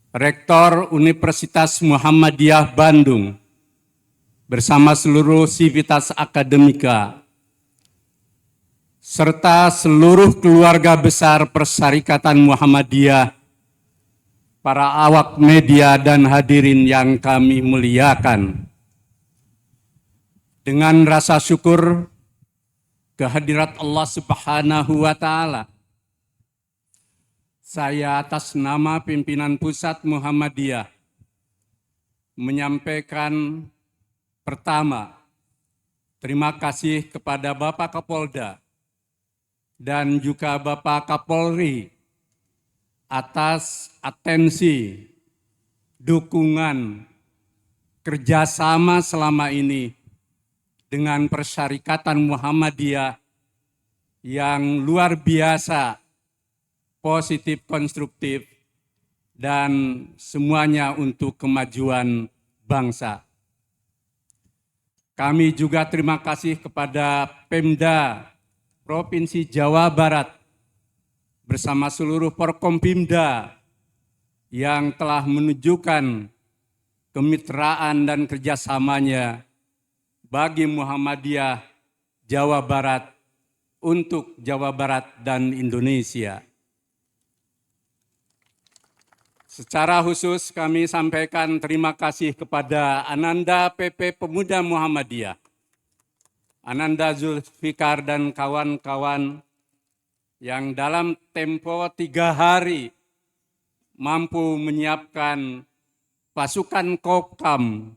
Rektor Universitas Muhammadiyah Bandung bersama seluruh sivitas akademika, serta seluruh keluarga besar Persyarikatan Muhammadiyah, para awak media dan hadirin yang kami muliakan. Dengan rasa syukur kehadirat Allah Subhanahu wa Ta'ala, saya atas nama pimpinan Pusat Muhammadiyah menyampaikan pertama, terima kasih kepada Bapak Kapolda dan juga Bapak Kapolri atas atensi, dukungan, kerjasama selama ini dengan Persyarikatan Muhammadiyah yang luar biasa, positif, konstruktif, dan semuanya untuk kemajuan bangsa. Kami juga terima kasih kepada Pemda Provinsi Jawa Barat bersama seluruh Forkompimda yang telah menunjukkan kemitraan dan kerjasamanya bagi Muhammadiyah Jawa Barat untuk Jawa Barat dan Indonesia. Secara khusus kami sampaikan terima kasih kepada Ananda PP Pemuda Muhammadiyah, Ananda Zulfikar dan kawan-kawan yang dalam tempo 3 hari mampu menyiapkan pasukan Kokam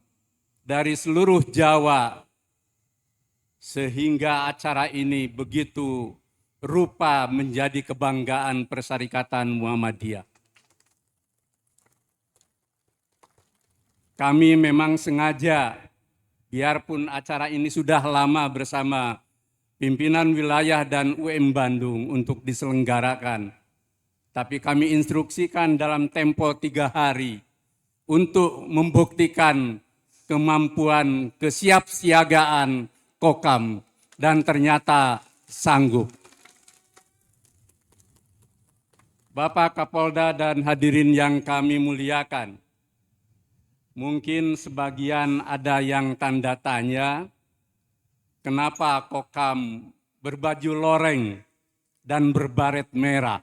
dari seluruh Jawa sehingga acara ini begitu rupa menjadi kebanggaan Persyarikatan Muhammadiyah. Kami memang sengaja, biarpun acara ini sudah lama bersama pimpinan wilayah dan UM Bandung untuk diselenggarakan, tapi kami instruksikan dalam tempo 3 hari untuk membuktikan kemampuan kesiapsiagaan Kokam, dan ternyata sanggup. Bapak Kapolda dan hadirin yang kami muliakan, mungkin sebagian ada yang tanda tanya, kenapa Kokam berbaju loreng dan berbaret merah?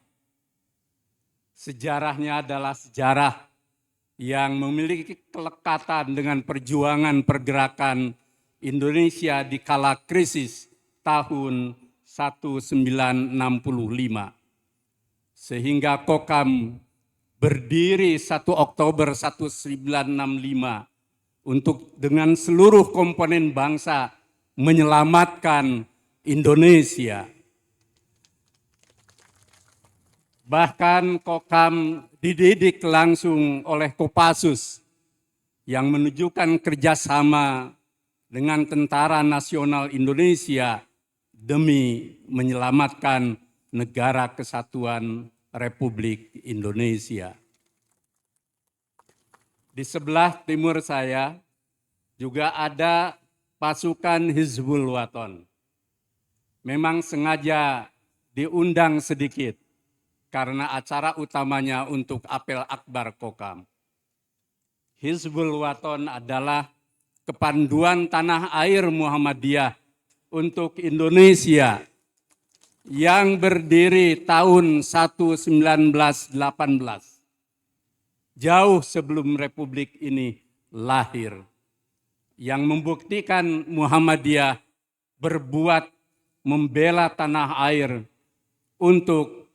Sejarahnya adalah sejarah yang memiliki kelekatan dengan perjuangan pergerakan Indonesia di kala krisis tahun 1965. Sehingga Kokam berdiri 1 Oktober 1965 untuk dengan seluruh komponen bangsa menyelamatkan Indonesia. Bahkan Kokam dididik langsung oleh Kopassus yang menunjukkan kerjasama dengan Tentara Nasional Indonesia demi menyelamatkan Negara Kesatuan Republik Indonesia. Di sebelah timur saya juga ada pasukan Hizbul Wathan. Memang sengaja diundang sedikit karena acara utamanya untuk apel akbar Kokam. Hizbul Wathan adalah kepanduan tanah air Muhammadiyah untuk Indonesia yang berdiri tahun 1918, jauh sebelum Republik ini lahir, yang membuktikan Muhammadiyah berbuat membela tanah air untuk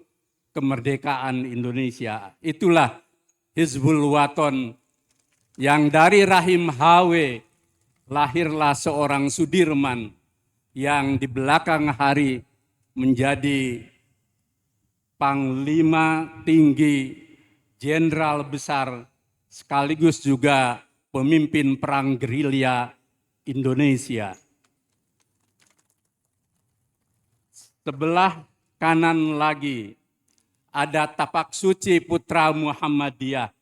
kemerdekaan Indonesia. Itulah Hizbul Wathan yang dari rahim HW lahirlah seorang Sudirman yang di belakang hari menjadi Panglima Tinggi Jenderal Besar sekaligus juga pemimpin perang gerilya Indonesia. Sebelah kanan lagi ada Tapak Suci Putra Muhammadiyah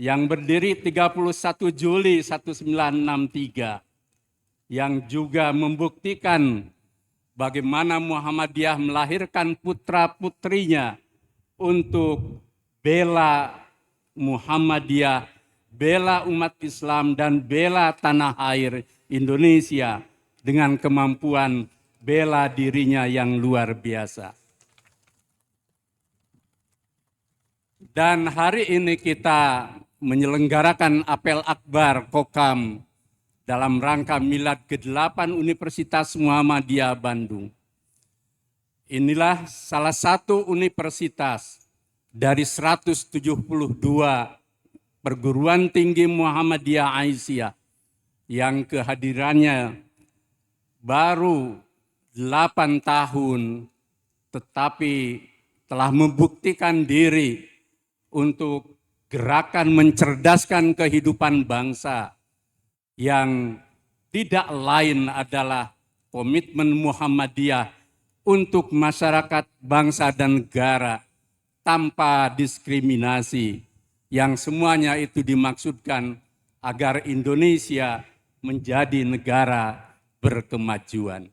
yang berdiri 31 Juli 1963 yang juga membuktikan bagaimana Muhammadiyah melahirkan putra-putrinya untuk bela Muhammadiyah, bela umat Islam, dan bela tanah air Indonesia dengan kemampuan bela dirinya yang luar biasa. Dan hari ini kita menyelenggarakan apel akbar Kokam dalam rangka milad ke-8 Universitas Muhammadiyah Bandung. Inilah salah satu universitas dari 172 perguruan tinggi Muhammadiyah Aisyah yang kehadirannya baru 8 tahun tetapi telah membuktikan diri untuk gerakan mencerdaskan kehidupan bangsa yang tidak lain adalah komitmen Muhammadiyah untuk masyarakat, bangsa, dan negara tanpa diskriminasi, yang semuanya itu dimaksudkan agar Indonesia menjadi negara berkemajuan.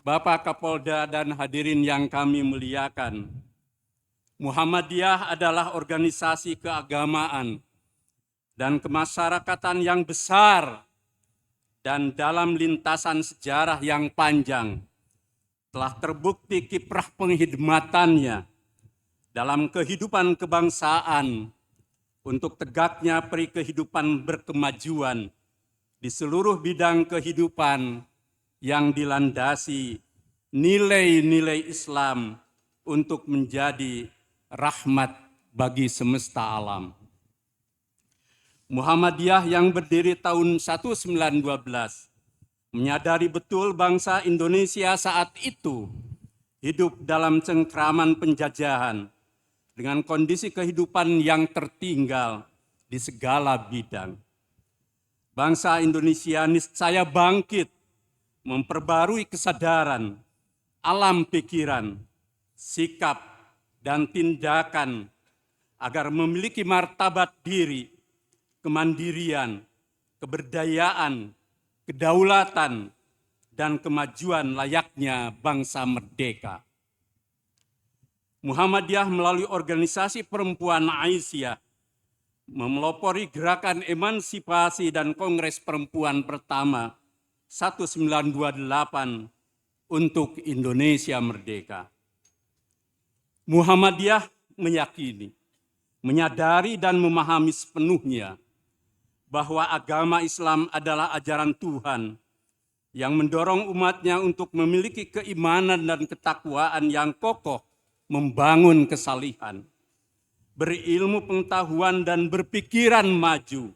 Bapak Kapolda dan hadirin yang kami muliakan, Muhammadiyah adalah organisasi keagamaan dan kemasyarakatan yang besar dan dalam lintasan sejarah yang panjang telah terbukti kiprah penghidmatannya dalam kehidupan kebangsaan untuk tegaknya peri kehidupan berkemajuan di seluruh bidang kehidupan yang dilandasi nilai-nilai Islam untuk menjadi rahmat bagi semesta alam. Muhammadiyah yang berdiri tahun 1912 menyadari betul bangsa Indonesia saat itu hidup dalam cengkraman penjajahan dengan kondisi kehidupan yang tertinggal di segala bidang. Bangsa Indonesia niscaya bangkit, memperbarui kesadaran, alam pikiran, sikap, dan tindakan agar memiliki martabat diri, kemandirian, keberdayaan, kedaulatan, dan kemajuan layaknya bangsa merdeka. Muhammadiyah melalui organisasi perempuan Aisyah memelopori gerakan emansipasi dan Kongres Perempuan pertama 1928 untuk Indonesia merdeka. Muhammadiyah meyakini, menyadari dan memahami sepenuhnya bahwa agama Islam adalah ajaran Tuhan yang mendorong umatnya untuk memiliki keimanan dan ketakwaan yang kokoh, membangun kesalihan, berilmu pengetahuan dan berpikiran maju,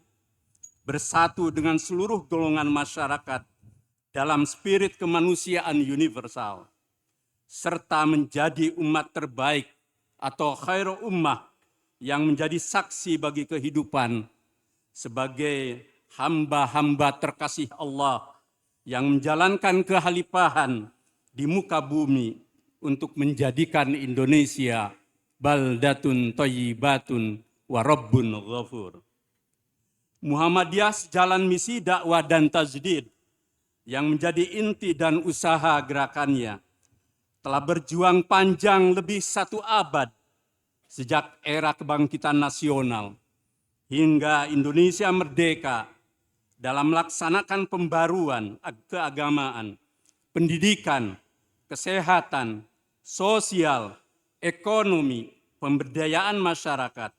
bersatu dengan seluruh golongan masyarakat dalam spirit kemanusiaan universal, serta menjadi umat terbaik atau khairu ummah yang menjadi saksi bagi kehidupan sebagai hamba-hamba terkasih Allah yang menjalankan kehalifahan di muka bumi untuk menjadikan Indonesia baldatun thayyibatun wa rabbun ghafur. Muhammadiyah sejalan misi dakwah dan tajdid yang menjadi inti dan usaha gerakannya telah berjuang panjang lebih 1 abad sejak era kebangkitan nasional hingga Indonesia merdeka dalam melaksanakan pembaruan keagamaan, pendidikan, kesehatan, sosial, ekonomi, pemberdayaan masyarakat,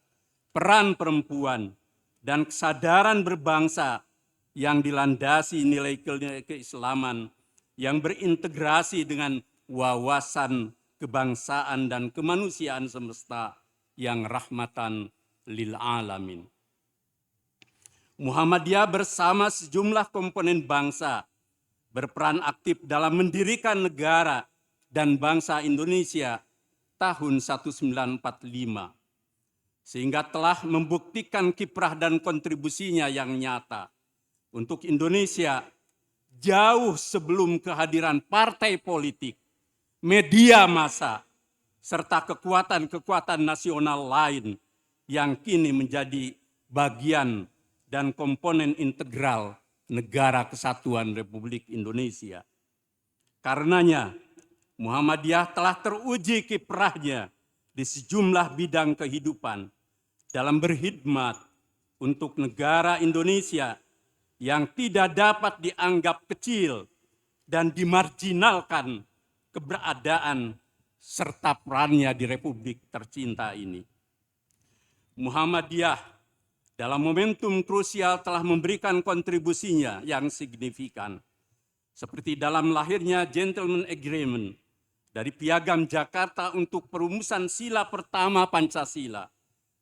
peran perempuan, dan kesadaran berbangsa yang dilandasi nilai keislaman yang berintegrasi dengan wawasan kebangsaan dan kemanusiaan semesta yang rahmatan lil alamin. Muhammadiyah bersama sejumlah komponen bangsa berperan aktif dalam mendirikan negara dan bangsa Indonesia tahun 1945, sehingga telah membuktikan kiprah dan kontribusinya yang nyata untuk Indonesia jauh sebelum kehadiran partai politik, media massa, serta kekuatan-kekuatan nasional lain yang kini menjadi bagian dan komponen integral Negara Kesatuan Republik Indonesia. Karenanya, Muhammadiyah telah teruji kiprahnya di sejumlah bidang kehidupan dalam berkhidmat untuk negara Indonesia yang tidak dapat dianggap kecil dan dimarginalkan keberadaan serta perannya di Republik tercinta ini. Muhammadiyah dalam momentum krusial telah memberikan kontribusinya yang signifikan, seperti dalam lahirnya Gentleman Agreement dari Piagam Jakarta untuk perumusan sila pertama Pancasila,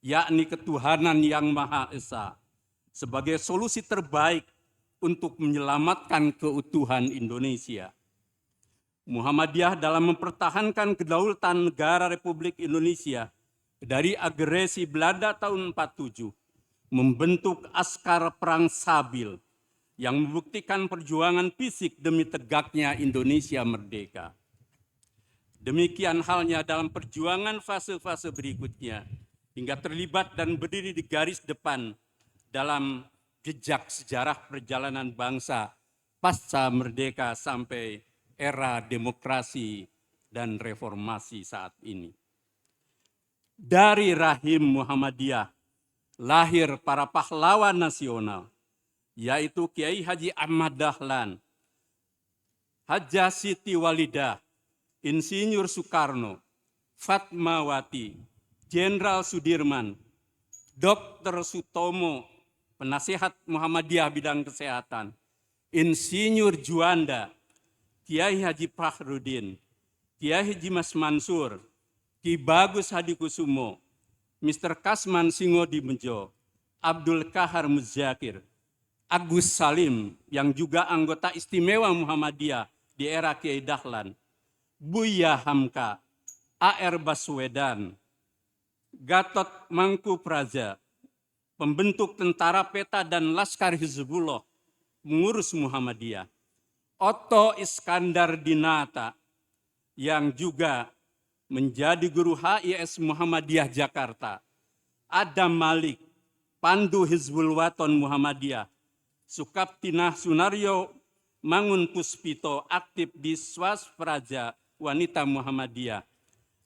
yakni ketuhanan yang Maha Esa, sebagai solusi terbaik untuk menyelamatkan keutuhan Indonesia. Muhammadiyah dalam mempertahankan kedaulatan negara Republik Indonesia dari agresi Belanda tahun 47, membentuk Askar Perang Sabil yang membuktikan perjuangan fisik demi tegaknya Indonesia merdeka. Demikian halnya dalam perjuangan fase-fase berikutnya, hingga terlibat dan berdiri di garis depan dalam jejak sejarah perjalanan bangsa pasca merdeka sampai era demokrasi dan reformasi saat ini. Dari rahim Muhammadiyah lahir para pahlawan nasional, yaitu Kiai Haji Ahmad Dahlan, Hajjah Siti Walidah, Insinyur Soekarno, Fatmawati, Jenderal Sudirman, Dr. Sutomo, penasihat Muhammadiyah bidang kesehatan, Insinyur Juanda, Kiai Haji Fakhrudin, Kiai Haji Mas Mansur, Ki Bagus Hadikusumo, Mr. Kasman Singo Dimejo, Abdul Kahar Muzakir, Agus Salim yang juga anggota istimewa Muhammadiyah di era Kiai Dahlan, Buya Hamka, A.R. Baswedan, Gatot Mangkupraja, pembentuk Tentara Peta dan Laskar Hizbullah, mengurus Muhammadiyah. Otto Iskandar Dinata yang juga menjadi guru HIS Muhammadiyah Jakarta. Adam Malik, Pandu Hizbul Waton Muhammadiyah. Sukaptinah Sunaryo Mangun Puspito, aktif di Swaspraja Wanita Muhammadiyah.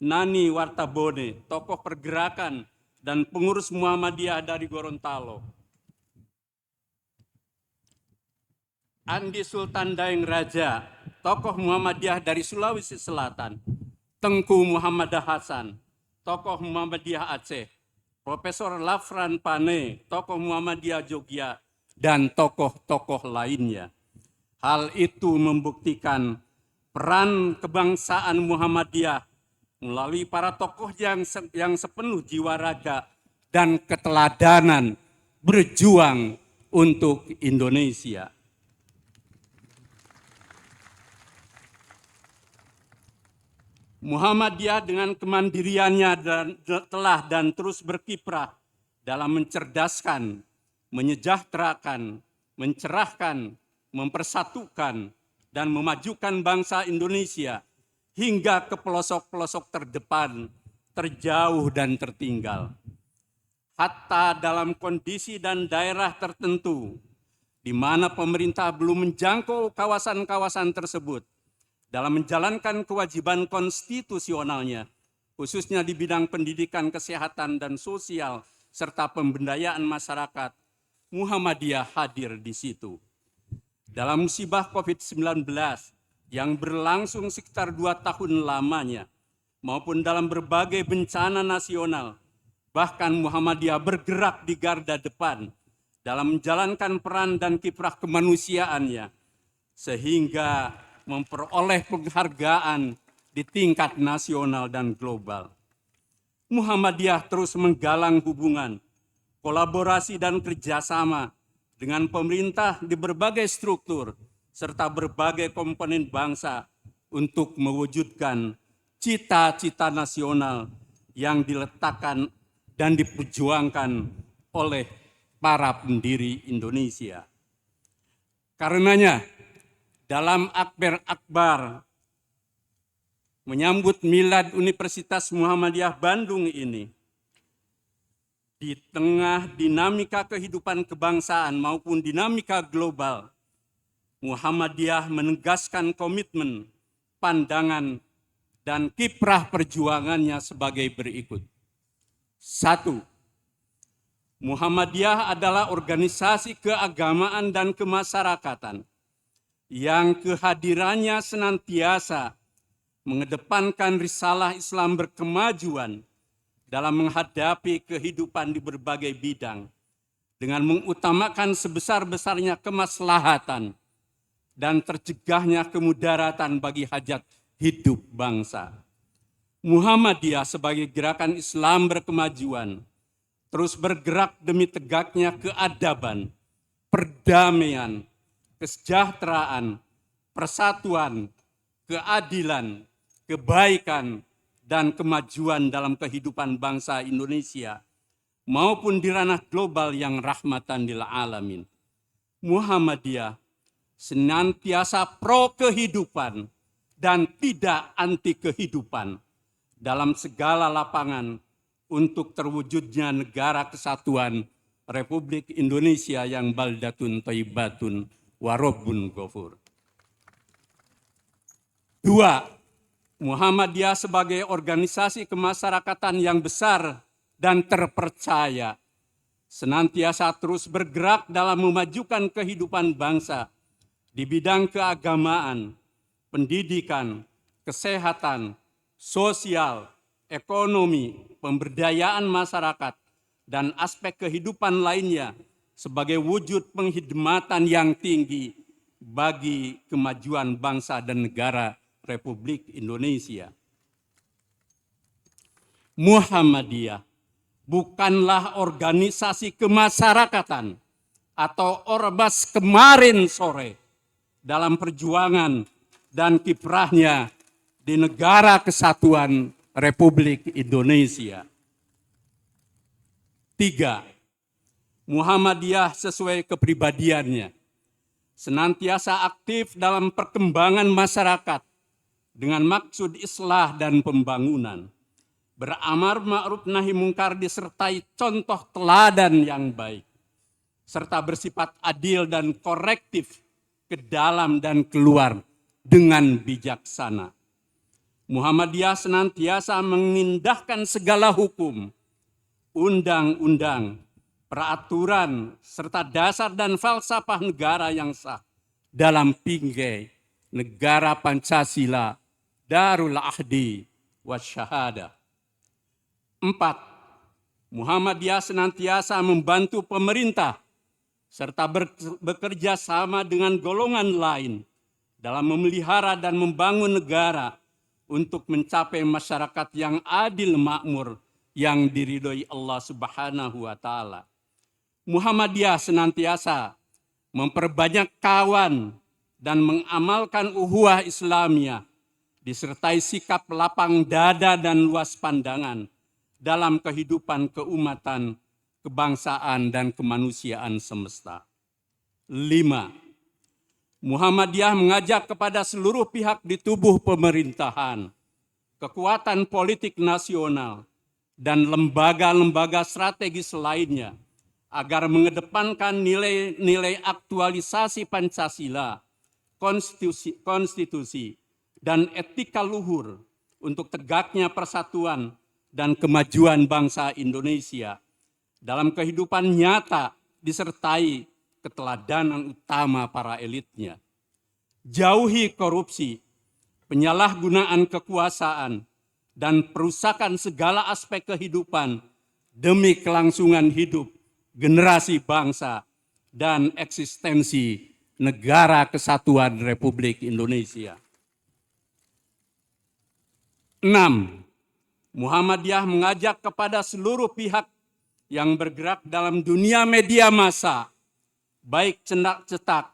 Nani Wartabone, tokoh pergerakan dan pengurus Muhammadiyah dari Gorontalo. Andi Sultan Daeng Raja, tokoh Muhammadiyah dari Sulawesi Selatan. Tengku Muhammad Hasan, tokoh Muhammadiyah Aceh. Profesor Lafran Pane, tokoh Muhammadiyah Jogja, dan tokoh-tokoh lainnya. Hal itu membuktikan peran kebangsaan Muhammadiyah melalui para tokoh yang sepenuh jiwa raga dan keteladanan berjuang untuk Indonesia. Muhammadiyah dengan kemandiriannya telah dan terus berkiprah dalam mencerdaskan, menyejahterakan, mencerahkan, mempersatukan, dan memajukan bangsa Indonesia hingga ke pelosok-pelosok terdepan, terjauh dan tertinggal. Hatta dalam kondisi dan daerah tertentu, di mana pemerintah belum menjangkau kawasan-kawasan tersebut, dalam menjalankan kewajiban konstitusionalnya, khususnya di bidang pendidikan, kesehatan, dan sosial, serta pemberdayaan masyarakat, Muhammadiyah hadir di situ. Dalam musibah COVID-19 yang berlangsung sekitar 2 tahun lamanya, maupun dalam berbagai bencana nasional, bahkan Muhammadiyah bergerak di garda depan dalam menjalankan peran dan kiprah kemanusiaannya, sehingga memperoleh penghargaan di tingkat nasional dan global. Muhammadiyah terus menggalang hubungan, kolaborasi dan kerjasama dengan pemerintah di berbagai struktur serta berbagai komponen bangsa untuk mewujudkan cita-cita nasional yang diletakkan dan diperjuangkan oleh para pendiri Indonesia. Karenanya, dalam Akbar menyambut Milad Universitas Muhammadiyah Bandung ini, di tengah dinamika kehidupan kebangsaan maupun dinamika global, Muhammadiyah menegaskan komitmen, pandangan, dan kiprah perjuangannya sebagai berikut. 1. Muhammadiyah adalah organisasi keagamaan dan kemasyarakatan yang kehadirannya senantiasa mengedepankan risalah Islam berkemajuan dalam menghadapi kehidupan di berbagai bidang dengan mengutamakan sebesar-besarnya kemaslahatan dan tercegahnya kemudaratan bagi hajat hidup bangsa. Muhammadiyah sebagai gerakan Islam berkemajuan terus bergerak demi tegaknya keadaban, perdamaian, kesejahteraan, persatuan, keadilan, kebaikan, dan kemajuan dalam kehidupan bangsa Indonesia maupun di ranah global yang rahmatan lil alamin. Muhammadiyah senantiasa pro kehidupan dan tidak anti kehidupan dalam segala lapangan untuk terwujudnya negara kesatuan Republik Indonesia yang baldatun thayyibatun Warobun Ghafur. 2. Muhammadiyah sebagai organisasi kemasyarakatan yang besar dan terpercaya, senantiasa terus bergerak dalam memajukan kehidupan bangsa di bidang keagamaan, pendidikan, kesehatan, sosial, ekonomi, pemberdayaan masyarakat, dan aspek kehidupan lainnya sebagai wujud penghormatan yang tinggi bagi kemajuan bangsa dan negara Republik Indonesia. Muhammadiyah bukanlah organisasi kemasyarakatan atau Orbas kemarin sore dalam perjuangan dan kiprahnya di Negara Kesatuan Republik Indonesia. 3. Muhammadiyah sesuai kepribadiannya senantiasa aktif dalam perkembangan masyarakat dengan maksud islah dan pembangunan. Beramar ma'ruf nahi mungkar disertai contoh teladan yang baik, serta bersifat adil dan korektif ke dalam dan keluar dengan bijaksana. Muhammadiyah senantiasa mengindahkan segala hukum, undang-undang, peraturan, serta dasar dan falsafah negara yang sah dalam pinggai negara Pancasila, Darul Ahdi Wasyahadah. 4. Muhammadiyah senantiasa membantu pemerintah serta bekerja sama dengan golongan lain dalam memelihara dan membangun negara untuk mencapai masyarakat yang adil makmur yang diridhoi Allah Subhanahu wa taala. Muhammadiyah senantiasa memperbanyak kawan dan mengamalkan ukhuwah Islamiyah disertai sikap lapang dada dan luas pandangan dalam kehidupan keumatan, kebangsaan, dan kemanusiaan semesta. 5. Muhammadiyah mengajak kepada seluruh pihak di tubuh pemerintahan, kekuatan politik nasional, dan lembaga-lembaga strategis lainnya agar mengedepankan nilai-nilai aktualisasi Pancasila, konstitusi, dan etika luhur untuk tegaknya persatuan dan kemajuan bangsa Indonesia dalam kehidupan nyata disertai keteladanan utama para elitnya. Jauhi korupsi, penyalahgunaan kekuasaan, dan perusakan segala aspek kehidupan demi kelangsungan hidup generasi bangsa dan eksistensi Negara Kesatuan Republik Indonesia. 6. Muhammadiyah mengajak kepada seluruh pihak yang bergerak dalam dunia media massa, baik cetak,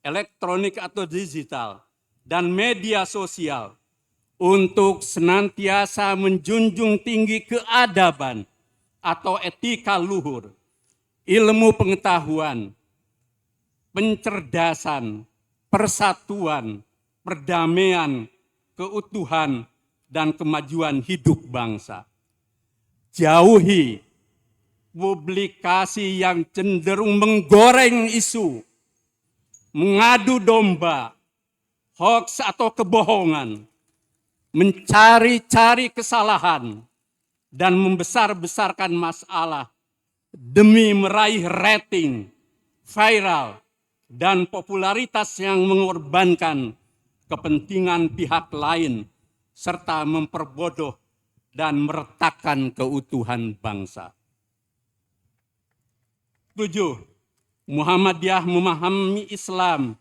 elektronik atau digital, dan media sosial, untuk senantiasa menjunjung tinggi keadaban atau etika luhur, ilmu pengetahuan, pencerdasan, persatuan, perdamaian, keutuhan, dan kemajuan hidup bangsa. Jauhi publikasi yang cenderung menggoreng isu, mengadu domba, hoaks atau kebohongan, mencari-cari kesalahan, dan membesar-besarkan masalah demi meraih rating, viral, dan popularitas yang mengorbankan kepentingan pihak lain, serta memperbodoh dan meretakkan keutuhan bangsa. 7. Muhammadiyah memahami Islam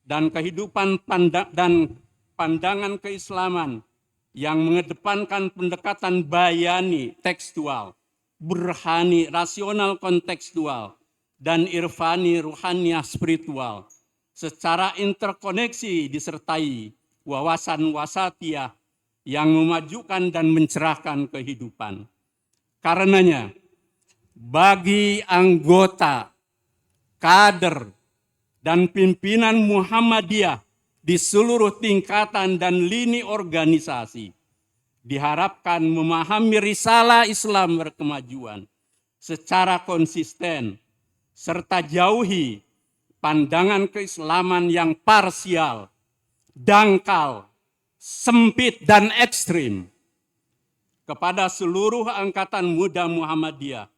dan kehidupan dan pandangan keislaman yang mengedepankan pendekatan bayani tekstual, burhani rasional kontekstual, dan irfani ruhaniyah spiritual secara interkoneksi disertai wawasan wasatiyah yang memajukan dan mencerahkan kehidupan. Karenanya, bagi anggota, kader, dan pimpinan Muhammadiyah di seluruh tingkatan dan lini organisasi, diharapkan memahami risalah Islam berkemajuan secara konsisten, serta jauhi pandangan keislaman yang parsial, dangkal, sempit, dan ekstrim. Kepada seluruh angkatan muda Muhammadiyah,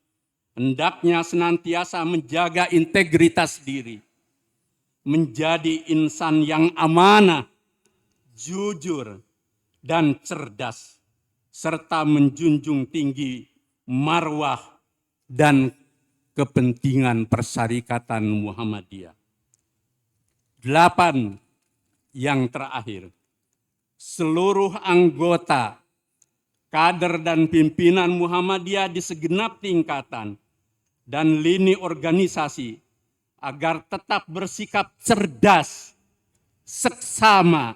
hendaknya senantiasa menjaga integritas diri, menjadi insan yang amanah, jujur, dan cerdas, serta menjunjung tinggi marwah dan kepentingan persyarikatan Muhammadiyah. 8. Yang terakhir, seluruh anggota, kader, dan pimpinan Muhammadiyah di segenap tingkatan dan lini organisasi agar tetap bersikap cerdas, seksama,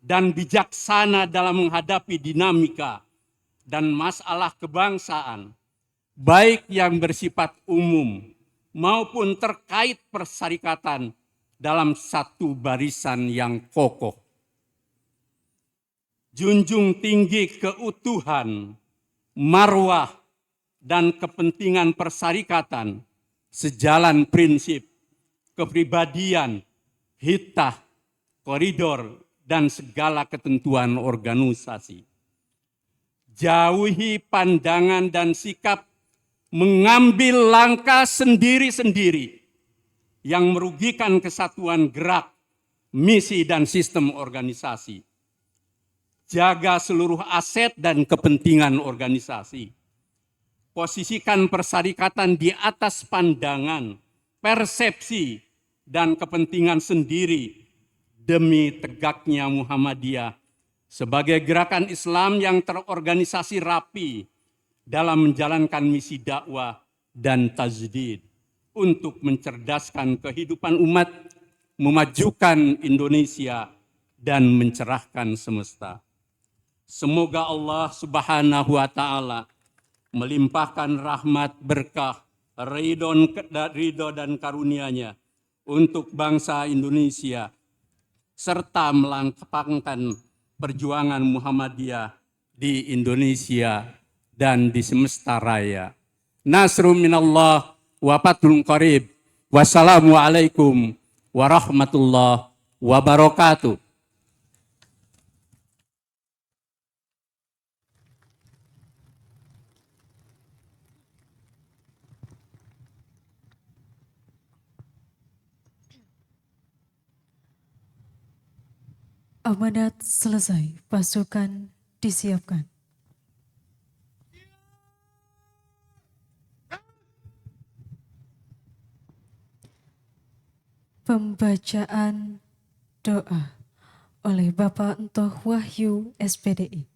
dan bijaksana dalam menghadapi dinamika dan masalah kebangsaan, baik yang bersifat umum maupun terkait persyarikatan dalam satu barisan yang kokoh. Junjung tinggi keutuhan, marwah, dan kepentingan persyarikatan sejalan prinsip, kepribadian, hitah, koridor, dan segala ketentuan organisasi. Jauhi pandangan dan sikap mengambil langkah sendiri-sendiri yang merugikan kesatuan gerak, misi, dan sistem organisasi. Jaga seluruh aset dan kepentingan organisasi. Posisikan persyarikatan di atas pandangan, persepsi, dan kepentingan sendiri demi tegaknya Muhammadiyah sebagai gerakan Islam yang terorganisasi rapi dalam menjalankan misi dakwah dan tajdid untuk mencerdaskan kehidupan umat, memajukan Indonesia, dan mencerahkan semesta. Semoga Allah Subhanahu wa Ta'ala melimpahkan rahmat, berkah, ridho dan karunia-Nya untuk bangsa Indonesia, serta melangkapkan perjuangan Muhammadiyah di Indonesia dan di semesta raya. Nasrun minallah wa fathun qarib. Wassalamualaikum warahmatullahi wabarakatuh. Amanat selesai, pasukan disiapkan. Pembacaan doa oleh Bapak Entoh Wahyu SPDI.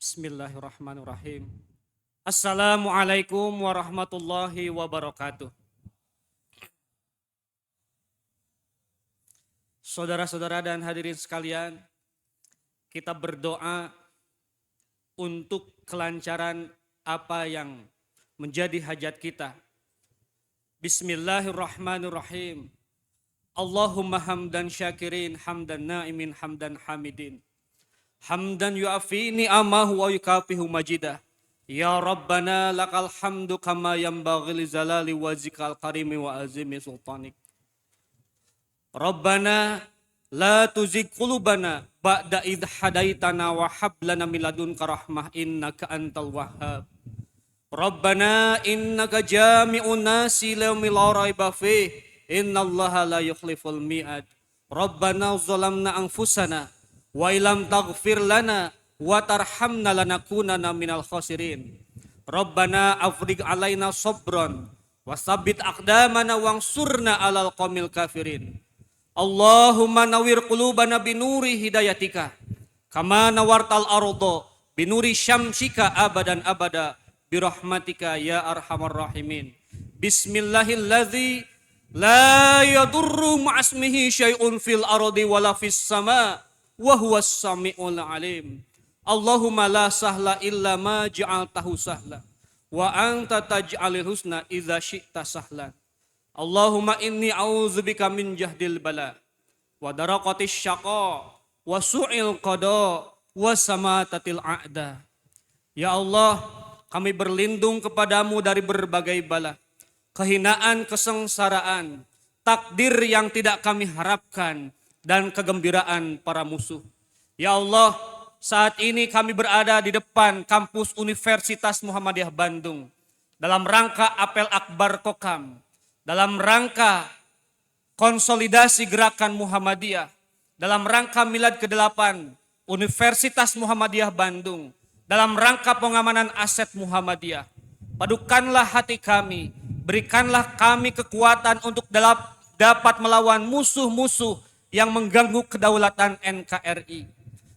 Bismillahirrahmanirrahim. Assalamualaikum warahmatullahi wabarakatuh. Saudara-saudara dan hadirin sekalian, kita berdoa untuk kelancaran apa yang menjadi hajat kita. Bismillahirrahmanirrahim. Allahumma hamdan syakirin, hamdan na'imin, hamdan hamidin. Hamdan yu'afi ni'amahu wa yukafihu majidah. Ya Rabbana lakal hamdu kama yanbaghi li zalali wajhikal karimi wa azimi sultanik. Rabbana la tuzigh qulubana ba'da idh hadaitana wa hab lana min ladunka rahmah innaka antal wahhab. Rabbana innaka jami'un nasi liyaumil la raiba fih innallaha la yukhliful mi'ad. Rabbana zalamna anfusana wa ilam taghfir lana wa tarhamna lanakunanna minal khasirin. Rabbana afrigh alaina sabran wa tsabbit aqdamana wansurna alal qaumil kafirin. Allahumma nawwir qulubana binuri hidayatika kama nawartal arda binuri syamsika abadan abada birahmatika ya arhamar rahimin. Bismillahilladzi la yadurru ma'asmihi syai'un fil ardi wala fis sama' wa huwas sami'ul alim. Allahumma la sahla illa ma ja'altahu sahla wa anta taj'alil husna idza syi'ta sahlan. Allahumma inni a'udzubika min jahdil bala wa daraqatis syaqa wa su'il qada wa samatatil a'da. Ya Allah, kami berlindung kepadamu dari berbagai bala, kehinaan, kesengsaraan, takdir yang tidak kami harapkan, dan kegembiraan para musuh. Ya Allah, saat ini kami berada di depan kampus Universitas Muhammadiyah Bandung dalam rangka apel akbar Kokam, dalam rangka konsolidasi gerakan Muhammadiyah, dalam rangka milad ke-8 Universitas Muhammadiyah Bandung, dalam rangka pengamanan aset Muhammadiyah. Padukanlah hati kami, berikanlah kami kekuatan untuk dapat melawan musuh-musuh yang mengganggu kedaulatan NKRI.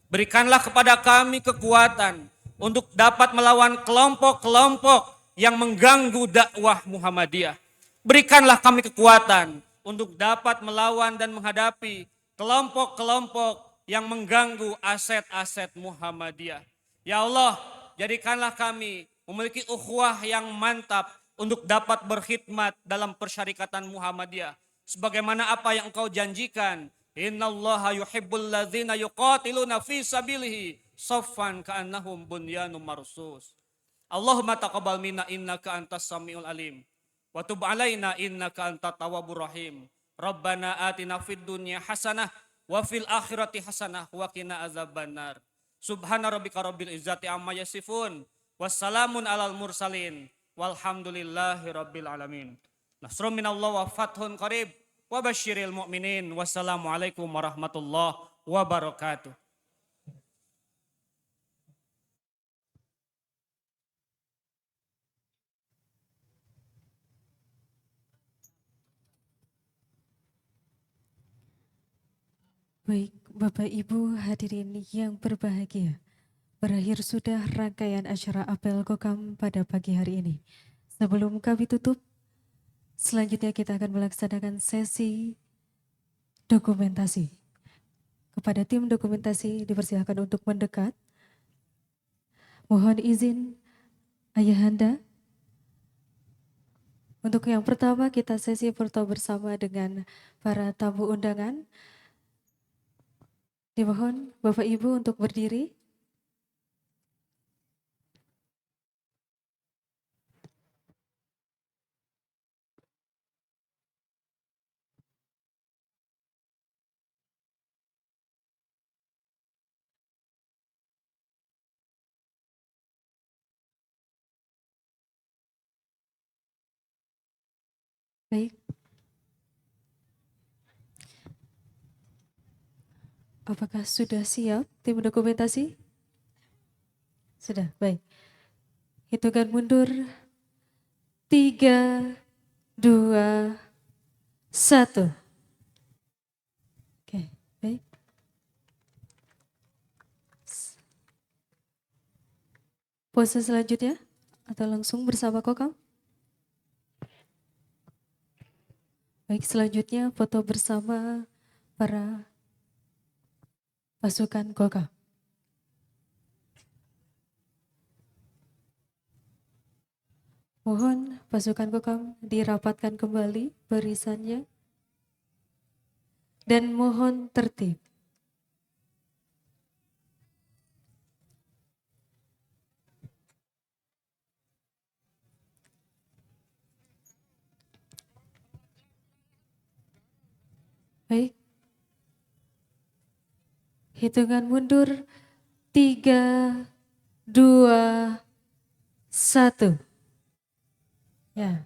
Berikanlah kepada kami kekuatan untuk dapat melawan kelompok-kelompok yang mengganggu dakwah Muhammadiyah. Berikanlah kami kekuatan untuk dapat melawan dan menghadapi kelompok-kelompok yang mengganggu aset-aset Muhammadiyah. Ya Allah, jadikanlah kami memiliki ukhuwah yang mantap untuk dapat berkhidmat dalam persyarikatan Muhammadiyah. Sebagaimana apa yang Engkau janjikan, innallaha yuhibbul ladzina yuqatiluna fi sabilihi saffan ka'annahum bunyanun marsus. Allahumma taqabbal minna innaka antas samiul alim. Wa tub alaina innaka antat tawwabur rahim. Rabbana atina fid dunya hasanah wa fil akhirati hasanah wa qina azabannar. Subhana rabbika rabbil izzati amma yasifun. Wassalamun alal mursalin. Walhamdulillahi rabbil alamin. Nasrun minallah wa fathun qarib. Wa basyiril mu'minin. Wassalamualaikum warahmatullahi wabarakatuh. Baik, Bapak Ibu hadirin yang berbahagia, berakhir sudah rangkaian acara apel Kokam pada pagi hari ini. Sebelum kami tutup, selanjutnya kita akan melaksanakan sesi dokumentasi. Kepada tim dokumentasi dipersilakan untuk mendekat. Mohon izin Ayahanda. Untuk yang pertama kita sesi foto bersama dengan para tamu undangan. Dimohon Bapak Ibu untuk berdiri. Baik. Apakah sudah siap tim dokumentasi? Sudah, baik. Hitungan mundur. 3, 2, 1. Oke, baik. Pose selanjutnya atau langsung bersama Kokam? Baik, selanjutnya foto bersama para pasukan Kokam. Mohon pasukan Kokam dirapatkan kembali barisannya dan mohon tertib. Baik. Hitungan mundur 3, 2, 1. Ya.